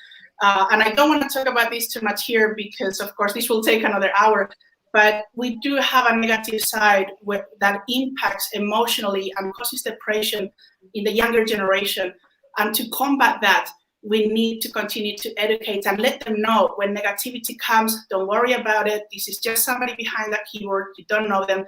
Speaker 4: And I don't want to talk about this too much here because, of course, this will take another hour. But we do have a negative side that impacts emotionally and causes depression in the younger generation. And to combat that, we need to continue to educate and let them know when negativity comes, don't worry about it. This is just somebody behind that keyboard. You don't know them.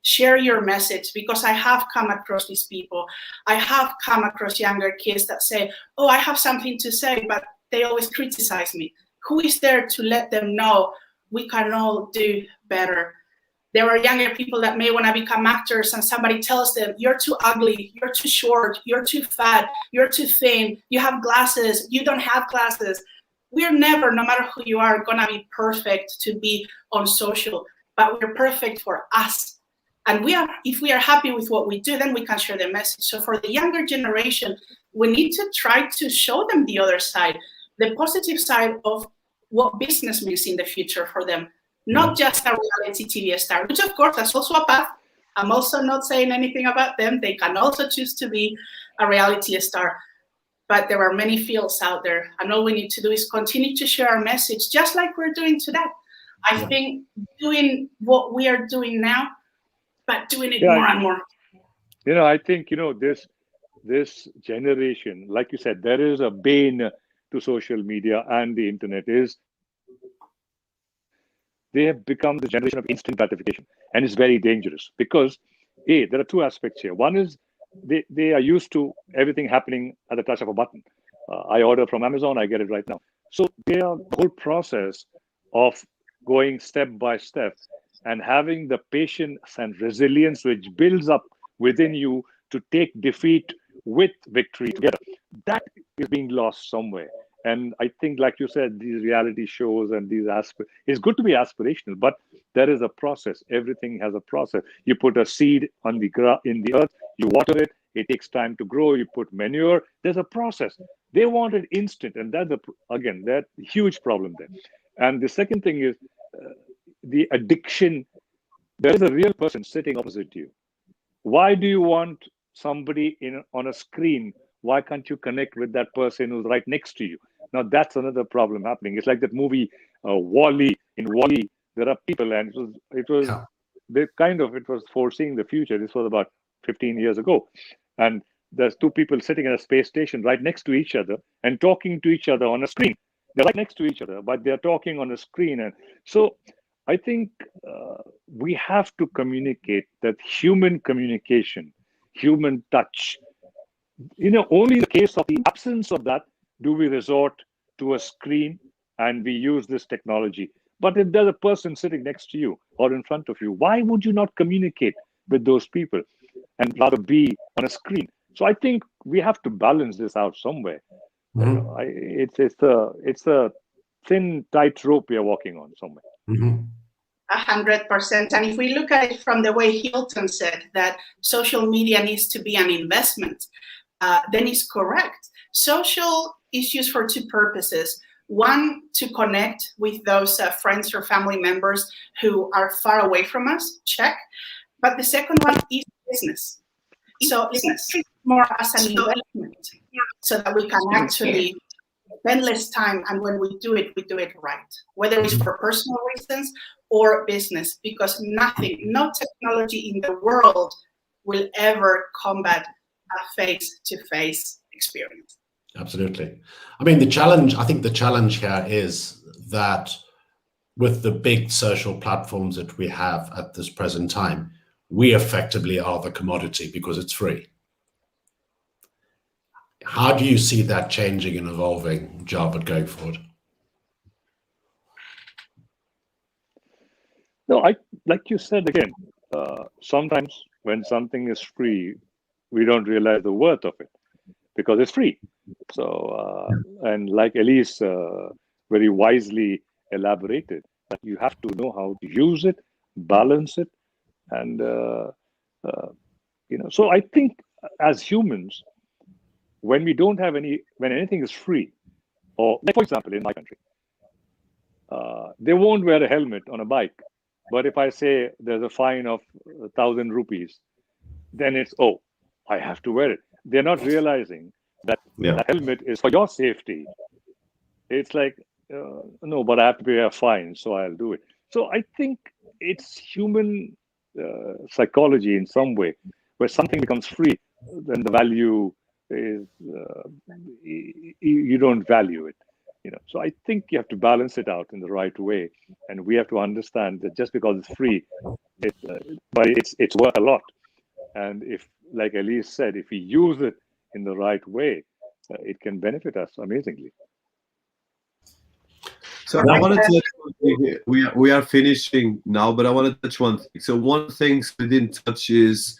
Speaker 4: Share your message, because I have come across these people. I have come across younger kids that say, oh, I have something to say, but they always criticize me. Who is there to let them know we can all do better? There are younger people that may want to become actors, and somebody tells them, you're too ugly, you're too short, you're too fat, you're too thin, you have glasses, you don't have glasses. We're never, no matter who you are, going to be perfect to be on social, but we're perfect for us. And if we are happy with what we do, then we can share the message. So for the younger generation, we need to try to show them the other side, the positive side of what business means in the future for them. Not just a reality TV star, which of course that's also a path. I'm also not saying anything about them. They can also choose to be a reality star. But there are many fields out there. And all we need to do is continue to share our message, just like we're doing today. I think doing what we are doing now, but doing it more and more.
Speaker 1: I think, this generation, like you said, there is a bane to social media and the internet is they have become the generation of instant gratification, and it's very dangerous because there are two aspects here. One is they are used to everything happening at the touch of a button. I order from Amazon, I get it right now. So the whole process of going step by step and having the patience and resilience which builds up within you to take defeat with victory together, that is being lost somewhere. And I think, like you said, these reality shows and these it's good to be aspirational, but there is a process. Everything has a process. You put a seed in the earth, you water it, it takes time to grow, you put manure, there's a process. They want it instant, and that's again that huge problem there. And the second thing is the addiction. There is a real person sitting opposite you. Why do you want somebody on a screen? Why can't you connect with that person who's right next to you? Now that's another problem happening. It's like that movie WALL-E. In WALL-E, there are people, and it was it was foreseeing the future. This was about 15 years ago, and there's two people sitting at a space station right next to each other and talking to each other on a screen. They're right next to each other, but they're talking on a screen. And so I think we have to communicate that human communication, human touch. Only in the case of the absence of that do we resort to a screen and we use this technology. But if there's a person sitting next to you or in front of you, why would you not communicate with those people and rather be on a screen? So I think we have to balance this out somewhere.
Speaker 3: Mm-hmm.
Speaker 1: It's a thin, tight rope we are walking on somewhere.
Speaker 3: Mm-hmm.
Speaker 4: 100%. And if we look at it from the way Hilton said that social media needs to be an investment, then it's correct. Social is used for two purposes. One, to connect with those friends or family members who are far away from us, check. But the second one is business. So it's more as an investment so that we can actually spend less time, and when we do it right, whether it's for personal reasons or business, because no technology in the world will ever combat a face-to-face experience.
Speaker 3: Absolutely. I think the challenge here is that with the big social platforms that we have at this present time, we effectively are the commodity because it's free. How do you see that changing and evolving, Javed, going forward?
Speaker 1: No, like you said again, sometimes when something is free, we don't realize the worth of it because it's free. So, and like Elise very wisely elaborated, that you have to know how to use it, balance it, and So I think as humans, when anything is free, or like for example in my country, they won't wear a helmet on a bike. But if I say there's a fine of 1,000 rupees, then it's, I have to wear it. They're not realizing that the helmet is for your safety. It's like, no, but I have to pay a fine, so I'll do it. So I think it's human psychology in some way, where something becomes free, then the value is, you don't value it. So I think you have to balance it out in the right way, and we have to understand that just because it's free, but it's worth a lot. And if, like Elise said, if we use it in the right way, it can benefit us amazingly.
Speaker 2: So I want to touch we are finishing now, but I want to touch one thing. So one thing we didn't touch is,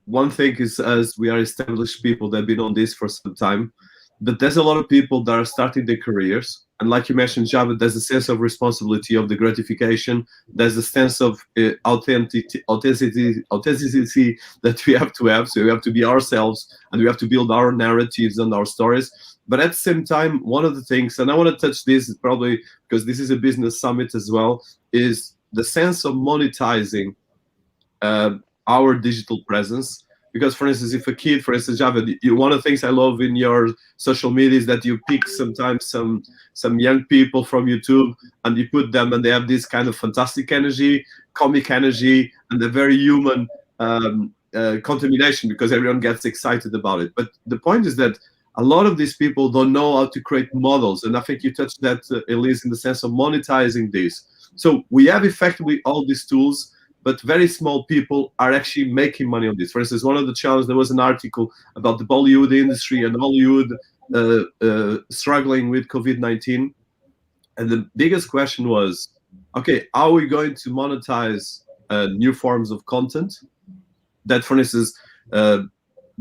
Speaker 2: one thing is, as we are established people that have been on this for some time, but there's a lot of people that are starting their careers. And like you mentioned, Javed, there's a sense of responsibility of the gratification. There's a sense of authenticity that we have to have. So we have to be ourselves, and we have to build our narratives and our stories. But at the same time, one of the things, and I want to touch this probably because this is a business summit as well, is the sense of monetizing our digital presence. Because, for instance, if a kid, for instance, Javed, one of the things I love in your social media is that you pick sometimes some young people from YouTube and you put them, and they have this kind of fantastic energy, comic energy, and a very human contamination because everyone gets excited about it. But the point is that a lot of these people don't know how to create models. And I think you touched that, Elise, in the sense of monetizing this. So we have effectively all these tools, but very small people are actually making money on this. For instance, one of the challenges, there was an article about the Bollywood industry and Hollywood struggling with COVID-19. And the biggest question was, okay, how are we going to monetize new forms of content that, for instance,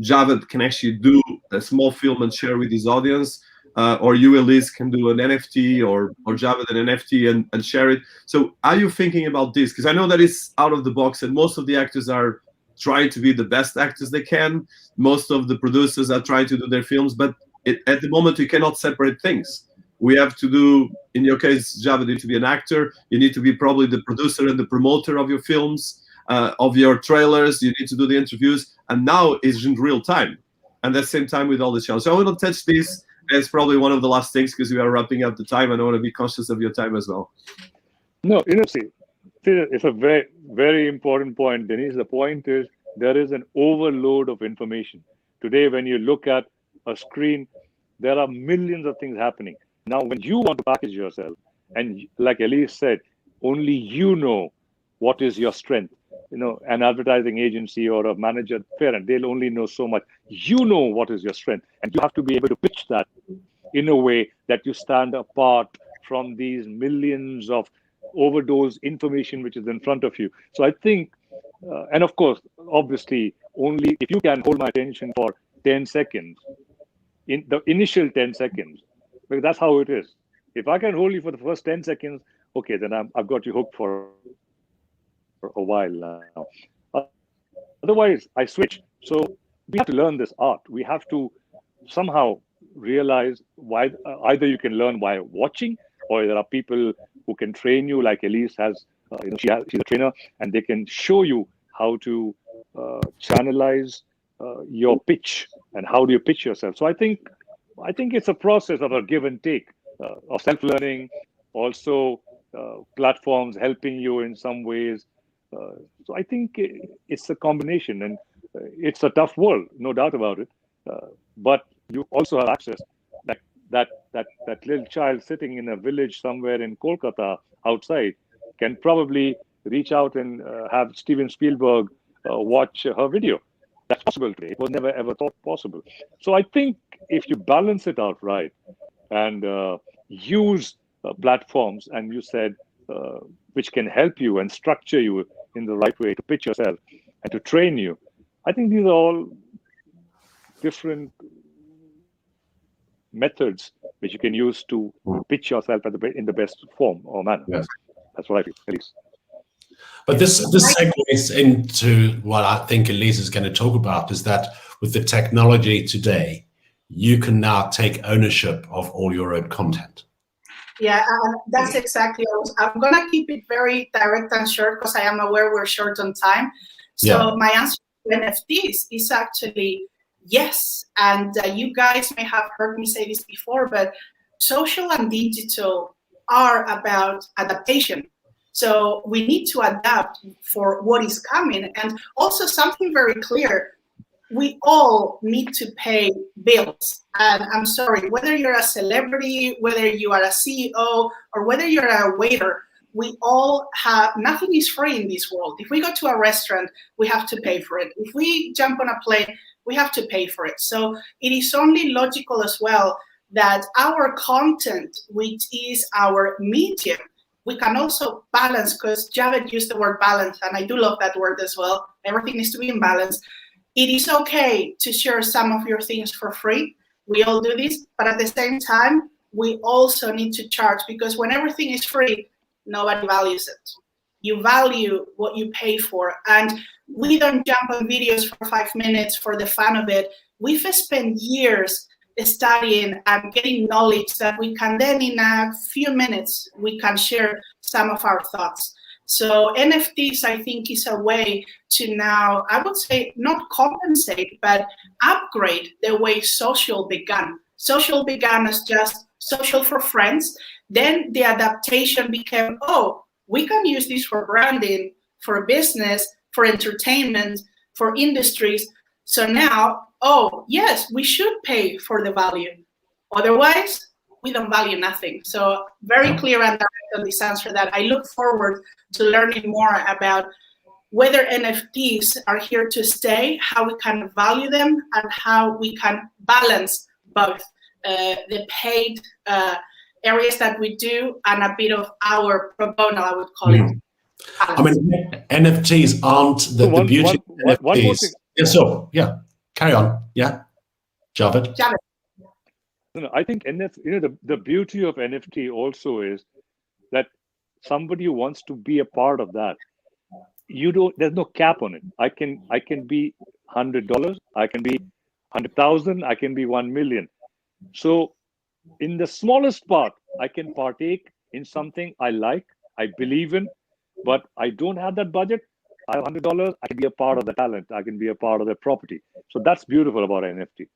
Speaker 2: Javed can actually do a small film and share with his audience, or you, Elise, can do an NFT, or Javed an NFT and share it. So are you thinking about this? Because I know that it's out of the box, and most of the actors are trying to be the best actors they can. Most of the producers are trying to do their films, but at the moment, you cannot separate things. We have to do, in your case, Javed, you need to be an actor. You need to be probably the producer and the promoter of your films, of your trailers. You need to do the interviews. And now it's in real time. And at the same time with all the channels. So I want to touch this as probably one of the last things because we are wrapping up the time and I want to be conscious of your time as well.
Speaker 1: No, see, it's a very, very important point, Dinis. The point is there is an overload of information. Today, when you look at a screen, there are millions of things happening. Now, when you want to package yourself, and like Elise said, only you know what is your strength. An advertising agency or a manager parent, they'll only know so much. You know what is your strength, and you have to be able to pitch that in a way that you stand apart from these millions of overdose information which is in front of you. So I think, and of course, obviously, only if you can hold my attention for 10 seconds, in the initial 10 seconds, because that's how it is. If I can hold you for the first 10 seconds, okay, then I've got you hooked for a while now. Otherwise, I switch. So we have to learn this art. We have to somehow realize why. Either you can learn by watching, or there are people who can train you, like Elise has. She's a trainer, and they can show you how to channelize your pitch and how do you pitch yourself. So I think it's a process of a give and take, of self-learning, also platforms helping you in some ways. So I think it's a combination, and it's a tough world, no doubt about it. But you also have access. That little child sitting in a village somewhere in Kolkata outside can probably reach out and have Steven Spielberg watch her video. That's possible today. It was never ever thought possible. So I think if you balance it out right and use platforms, and you said which can help you and structure you in the right way to pitch yourself and to train you, I think these are all different methods which you can use to pitch yourself in the best form or manner.
Speaker 3: Yes.
Speaker 1: That's what I feel, at least.
Speaker 3: But this segues into what I think Elise is going to talk about, is that with the technology today, you can now take ownership of all your own content.
Speaker 4: Yeah, that's exactly. I'm going to keep it very direct and short because I am aware we're short on time. So my answer to NFTs is actually yes. And you guys may have heard me say this before, but social and digital are about adaptation. So we need to adapt for what is coming. And also something very clear, we all need to pay bills. And I'm sorry, whether you're a celebrity, whether you are a CEO, or whether you're a waiter, we all have, nothing is free in this world. If we go to a restaurant, we have to pay for it. If we jump on a plane, we have to pay for it. So it is only logical as well that our content, which is our medium, we can also balance, because Javed used the word balance, and I do love that word as well. Everything needs to be in balance. It is okay to share some of your things for free. We all do this, but at the same time, we also need to charge, because when everything is free, nobody values it. You value what you pay for. And we don't jump on videos for 5 minutes for the fun of it. We've spent years studying and getting knowledge that we can then, in a few minutes, we can share some of our thoughts. So NFTs, I think, is a way to now, I would say, not compensate, but upgrade the way social began. Social began as just social for friends. Then the adaptation became, oh, we can use this for branding, for business, for entertainment, for industries. So now, oh, yes, we should pay for the value. Otherwise, we don't value nothing. So very clear and direct on this answer that I look forward to learning more about whether NFTs are here to stay, how we can value them, and how we can balance both the paid areas that we do and a bit of our pro bono, I would call it.
Speaker 3: I mean, NFTs aren't the beauty of NFTs. Carry on. Yeah, Javed.
Speaker 1: No, I think the beauty of NFT also is that somebody who wants to be a part of that, there's no cap on it. I can be $100, I can be 100,000, I can be 1 million. So in the smallest part, I can partake in something I like, I believe in, but I don't have that budget. I have $100. I can be a part of the talent. I can be a part of the property. So that's beautiful about NFT.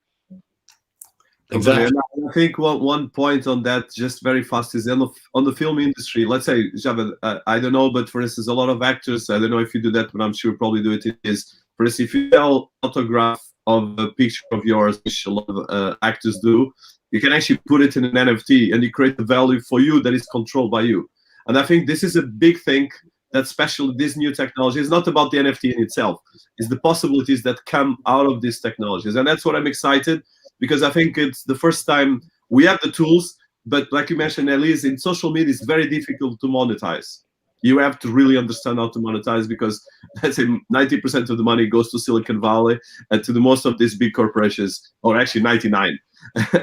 Speaker 3: Exactly.
Speaker 2: And I think one point on that, just very fast, is on the film industry. Let's say, Javed, I don't know, but for instance, a lot of actors, I don't know if you do that, but I'm sure you probably do it, is, for instance, if you sell autograph of a picture of yours, which a lot of actors do, you can actually put it in an NFT and you create the value for you that is controlled by you. And I think this is a big thing that especially this new technology is not about the NFT in itself. It's the possibilities that come out of these technologies. And that's what I'm excited, because I think it's the first time we have the tools, but like you mentioned, Elise, in social media, it's very difficult to monetize. You have to really understand how to monetize, because let's say 90% of the money goes to Silicon Valley and to the most of these big corporations, or actually 99,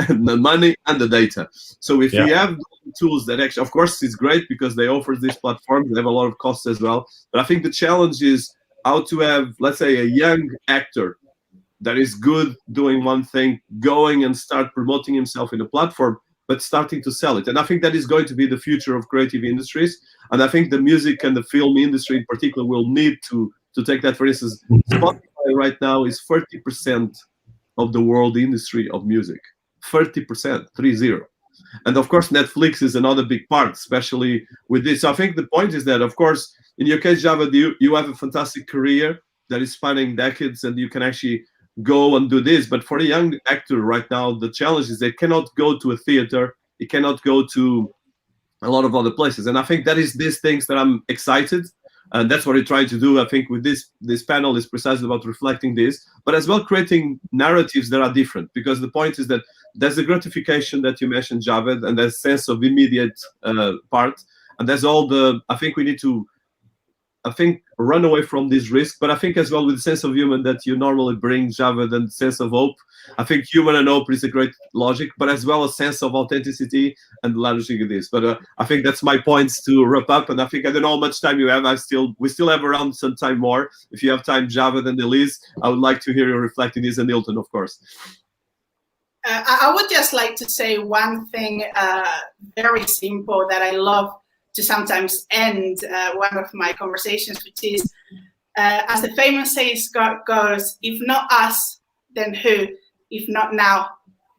Speaker 2: the money and the data. So if you have tools that actually, of course, it's great because they offer these platforms, they have a lot of costs as well. But I think the challenge is how to have, let's say, a young actor that is good doing one thing, going and start promoting himself in a platform, but starting to sell it. And I think that is going to be the future of creative industries. And I think the music and the film industry in particular will need to take that. For instance, Spotify right now is 30% of the world industry of music. 30%, 30. And of course, Netflix is another big part, especially with this. So I think the point is that, of course, in your case, Javed, you have a fantastic career that is spanning decades, and you can actually go and do this. But for a young actor right now, the challenge is they cannot go to a theater, they cannot go to a lot of other places. And I think that is these things that I'm excited, and that's what we're trying to do. I think with this panel is precisely about reflecting this, but as well creating narratives that are different, because the point is that there's the gratification that you mentioned, Javed, and there's sense of immediate part, and there's all the, I think we need to, run away from this risk, but I think as well with the sense of human that you normally bring, Javed, and sense of hope. I think human and hope is a great logic, but as well a sense of authenticity and logic of this. But I think that's my points to wrap up. And I think I don't know how much time you have. We still have around some time more. If you have time, Javed and Elise, I would like to hear you reflecting this, and Hilton, of course.
Speaker 4: I would just like to say one thing very simple that I love to sometimes end one of my conversations, which is, as the famous saying goes, if not us, then who? If not now,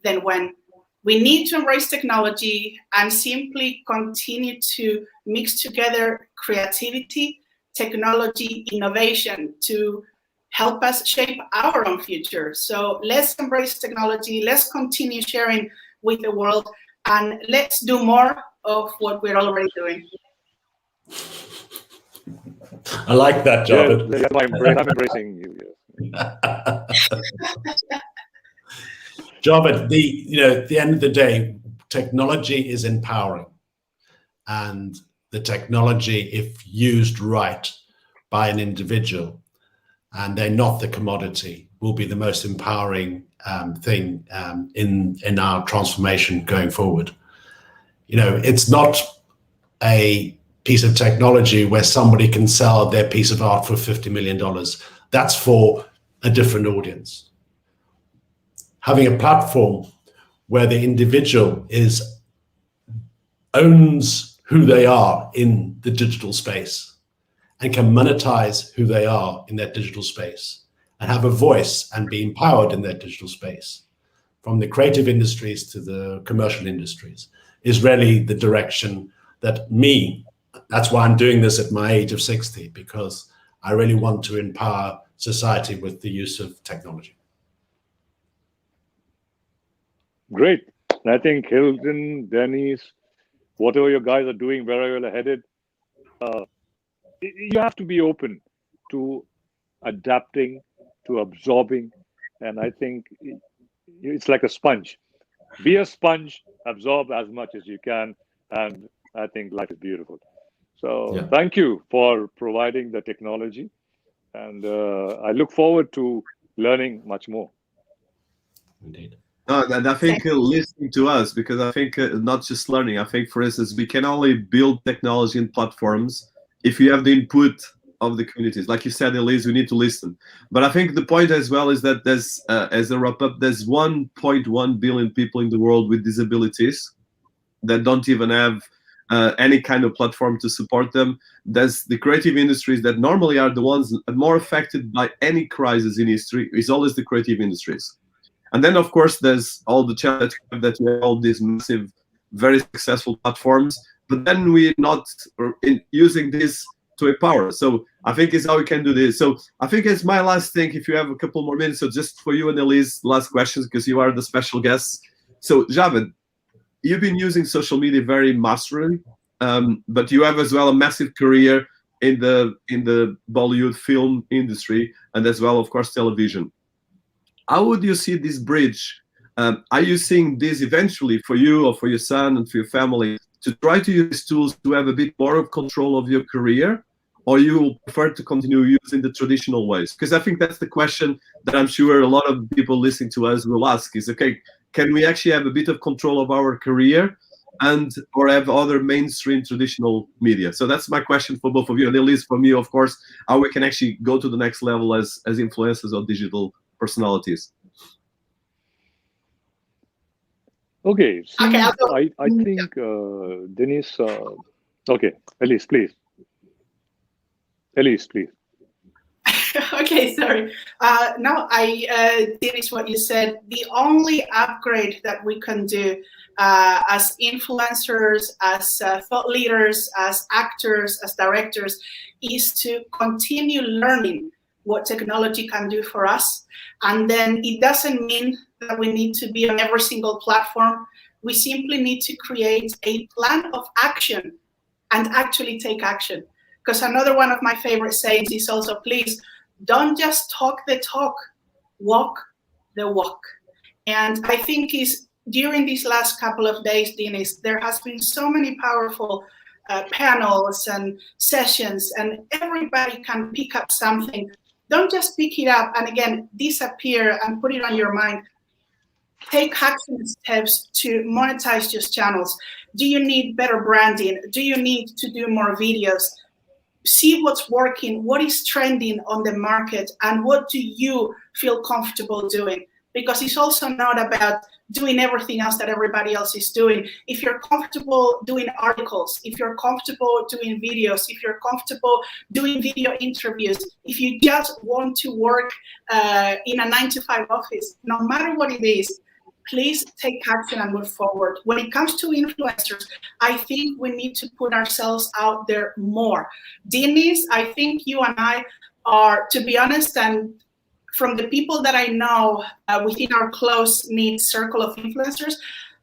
Speaker 4: then when? We need to embrace technology and simply continue to mix together creativity, technology, innovation to help us shape our own future. So let's embrace technology, let's continue sharing with the world, and let's do more of what we're already doing.
Speaker 3: I like that, Javed.
Speaker 1: Yeah, I'm embracing you. Yes.
Speaker 3: Javed, at the end of the day, technology is empowering, and the technology, if used right by an individual, and they're not the commodity, will be the most empowering thing in our transformation going forward. It's not a piece of technology where somebody can sell their piece of art for $50 million. That's for a different audience. Having a platform where the individual owns who they are in the digital space and can monetize who they are in that digital space and have a voice and be empowered in that digital space, from the creative industries to the commercial industries, is really the direction that's why I'm doing this at my age of 60, because I really want to empower society with the use of technology.
Speaker 1: Great. I think Hilton, Dinis, whatever you guys are doing, wherever you're headed, you have to be open to adapting, to absorbing. And I think it's like a sponge. Be a sponge, absorb as much as you can. And I think life is beautiful. So Thank you for providing the technology. And I look forward to learning much more.
Speaker 3: Indeed.
Speaker 2: And I think listening to us, because I think not just learning, I think, for instance, we can only build technology and platforms if you have the input of the communities. Like you said, Elise, we need to listen. But I think the point as well is that there's, as a wrap up, there's 1.1 billion people in the world with disabilities that don't even have any kind of platform to support them. There's the creative industries that normally are the ones more affected by any crisis in history. Is always the creative industries. And then, of course, there's all the challenges that we have all these massive, very successful platforms. But then we're not using this to empower. So I think is how we can do this. So I think it's my last thing, if you have a couple more minutes. So just for you and Elise, last questions, because you are the special guests. So Javed, you've been using social media very masterly, but you have as well a massive career in the Bollywood film industry, and as well, of course, television. How would you see this bridge? Are you seeing this eventually for you or for your son and for your family to try to use tools to have a bit more of control of your career, or you will prefer to continue using the traditional ways? Because I think that's the question that I'm sure a lot of people listening to us will ask is, okay, can we actually have a bit of control of our career and or have other mainstream traditional media? So that's my question for both of you. And at least for me, of course, how we can actually go to the next level as influencers or digital personalities.
Speaker 1: Okay, see,
Speaker 4: Okay,
Speaker 1: I think Dinis. Okay, Elise, please. Elise, please.
Speaker 4: Okay, sorry. No, Dinis, what you said. The only upgrade that we can do as influencers, as thought leaders, as actors, as directors, is to continue learning what technology can do for us. And then it doesn't mean that we need to be on every single platform. We simply need to create a plan of action and actually take action. Because another one of my favorite sayings is also, please don't just talk the talk, walk the walk. And I think during these last couple of days, Dinis, there has been so many powerful panels and sessions, and everybody can pick up something. Don't just pick it up and again disappear and put it on your mind. Take action steps to monetize your channels. Do you need better branding? Do you need to do more videos? See what's working, what is trending on the market, and what do you feel comfortable doing? Because it's also not about doing everything else that everybody else is doing. If you're comfortable doing articles, if you're comfortable doing videos, if you're comfortable doing video interviews, if you just want to work in a 9-to-5 office, no matter what it is, please take action and move forward. When it comes to influencers, I think we need to put ourselves out there more. Dinis, I think you and I are, to be honest, and from the people that I know within our close-knit circle of influencers,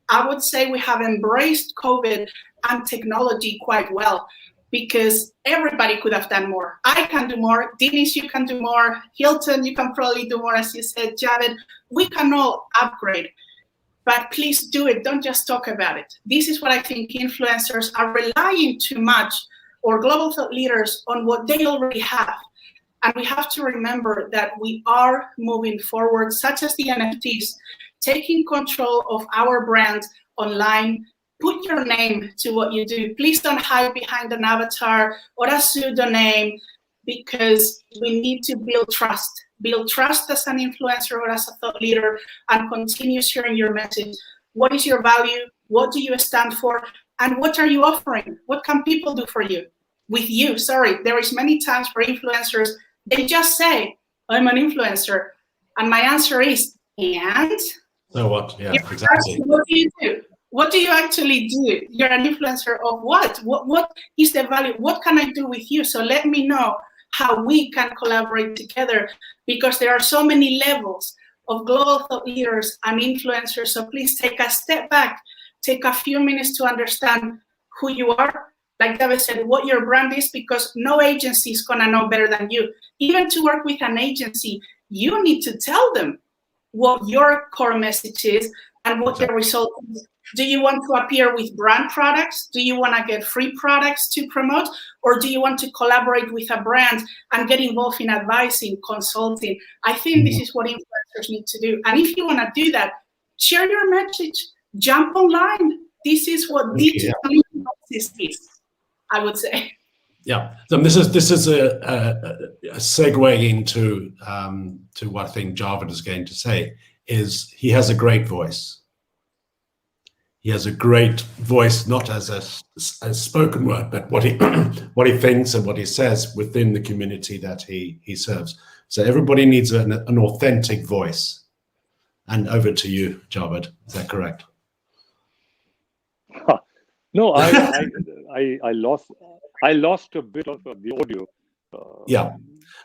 Speaker 4: I would say we have embraced COVID and technology quite well, because everybody could have done more. I can do more. Dinis, you can do more. Hilton, you can probably do more, as you said. Javed, we can all upgrade. But please do it. Don't just talk about it. This is what I think influencers are relying too much, or global thought leaders, on what they already have. And we have to remember that we are moving forward, such as the NFTs, taking control of our brand online. Put your name to what you do. Please don't hide behind an avatar or a pseudonym, because we need to build trust. Build trust as an influencer or as a thought leader, and continue sharing your message. What is your value? What do you stand for? And what are you offering? What can people do for you? With you, sorry, there is many times for influencers, they just say, I'm an influencer. And my answer is, and?
Speaker 3: So what? Yeah, exactly.
Speaker 4: What do you do? What do you actually do? You're an influencer of what? What is the value? What can I do with you? So let me know how we can collaborate together, because there are so many levels of global thought leaders and influencers. So please take a step back, take a few minutes to understand who you are. Like David said, what your brand is, because no agency is gonna know better than you. Even to work with an agency, you need to tell them what your core message is and what the result is. Do you want to appear with brand products? Do you want to get free products to promote? Or do you want to collaborate with a brand and get involved in advising, consulting? I think this is what influencers need to do. And if you want to do that, share your message, jump online. This is what digital influence is, I would say.
Speaker 3: Yeah, so this is a segue into to what I think Javed is going to say. Is he has a great voice. He has a great voice, not as a spoken word, but what he what he thinks and what he says within the community that he serves. So everybody needs an authentic voice. And over to you, Javed. Is that correct?
Speaker 1: No, I lost a bit of the audio.
Speaker 3: Yeah,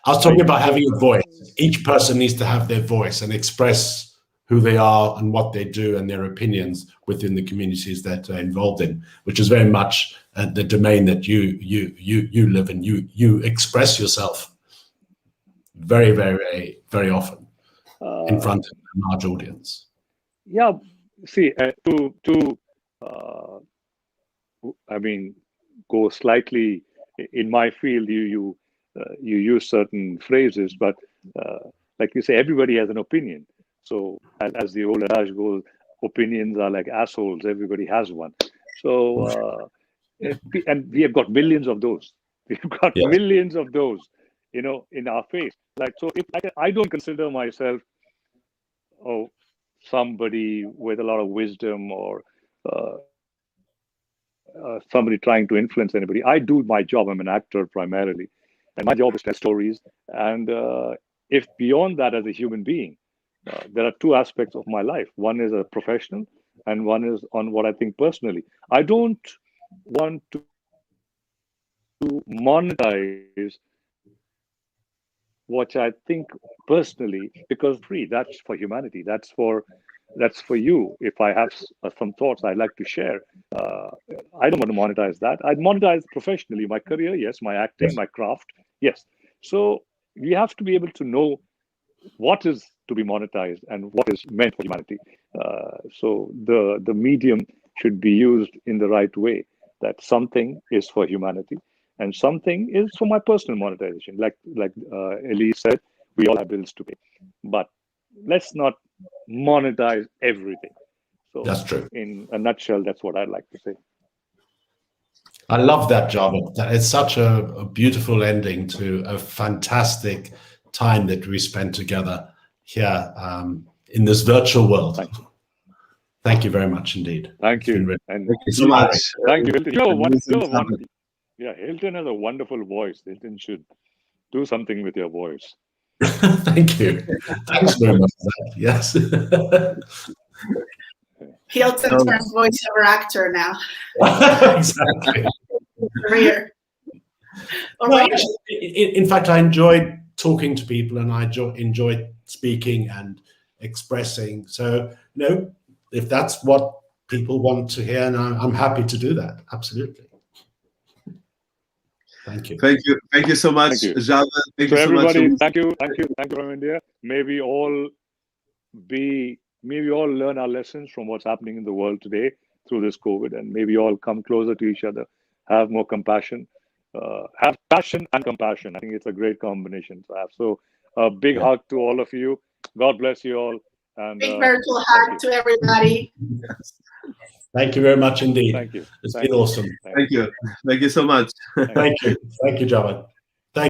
Speaker 3: I was talking about having a voice. Each person needs to have their voice and express who they are and what they do and their opinions within the communities that they're involved in, which is very much the domain that you live in. You express yourself very, very, very often in front of a large audience.
Speaker 1: Yeah, see, I mean, go slightly in my field. You use certain phrases, but like you say, everybody has an opinion. So as the old adage goes, opinions are like assholes. Everybody has one. So and we have got millions of those. We've got millions of those, in our face. Like, so if I don't consider myself somebody with a lot of wisdom or somebody trying to influence anybody. I do my job. I'm an actor primarily, and my job is to tell stories. And if beyond that, as a human being, there are two aspects of my life. One is a professional, and one is on what I think personally. I don't want to monetize what I think personally, because free. That's for humanity. That's for you. If I have some thoughts I'd like to share, I don't want to monetize that. I'd monetize professionally, my career, yes, my acting, my craft, yes. So we have to be able to know what is to be monetized and what is meant for humanity. So the medium should be used in the right way, that something is for humanity and something is for my personal monetization. Like Elise said, we all have bills to pay, but let's not monetize everything. So
Speaker 3: that's true.
Speaker 1: In a nutshell, that's what I'd like to say.
Speaker 3: I love that, Javed. It's such a beautiful ending to a fantastic time that we spent together here in this virtual world.
Speaker 1: Thank you.
Speaker 3: Thank you very much indeed.
Speaker 1: Thank you.
Speaker 3: Really
Speaker 1: and
Speaker 2: thank you so much.
Speaker 1: Thank you, Hilton. Yeah, Hilton has a wonderful voice. Hilton should do something with your voice.
Speaker 3: Thank you. Thanks very much for that. Yes.
Speaker 4: Hilton turns voiceover actor now.
Speaker 3: Exactly.
Speaker 4: Career.
Speaker 3: Well, in fact, I enjoyed talking to people and I enjoyed speaking and expressing. So, if that's what people want to hear, and I'm happy to do that. Absolutely. Thank you.
Speaker 2: Thank you so much, Javed. Thank you so much.
Speaker 1: Thank you from India. May we all learn our lessons from what's happening in the world today through this COVID, and maybe all come closer to each other, have more compassion, have passion and compassion. I think it's a great combination to have. So a big hug to all of you. God bless you all. And
Speaker 4: big virtual hug to everybody.
Speaker 3: Yes. Thank you very much indeed.
Speaker 1: Thank you.
Speaker 3: It's been awesome.
Speaker 2: Thank you. Thank you so much.
Speaker 3: Thank you. Thank you, Javed.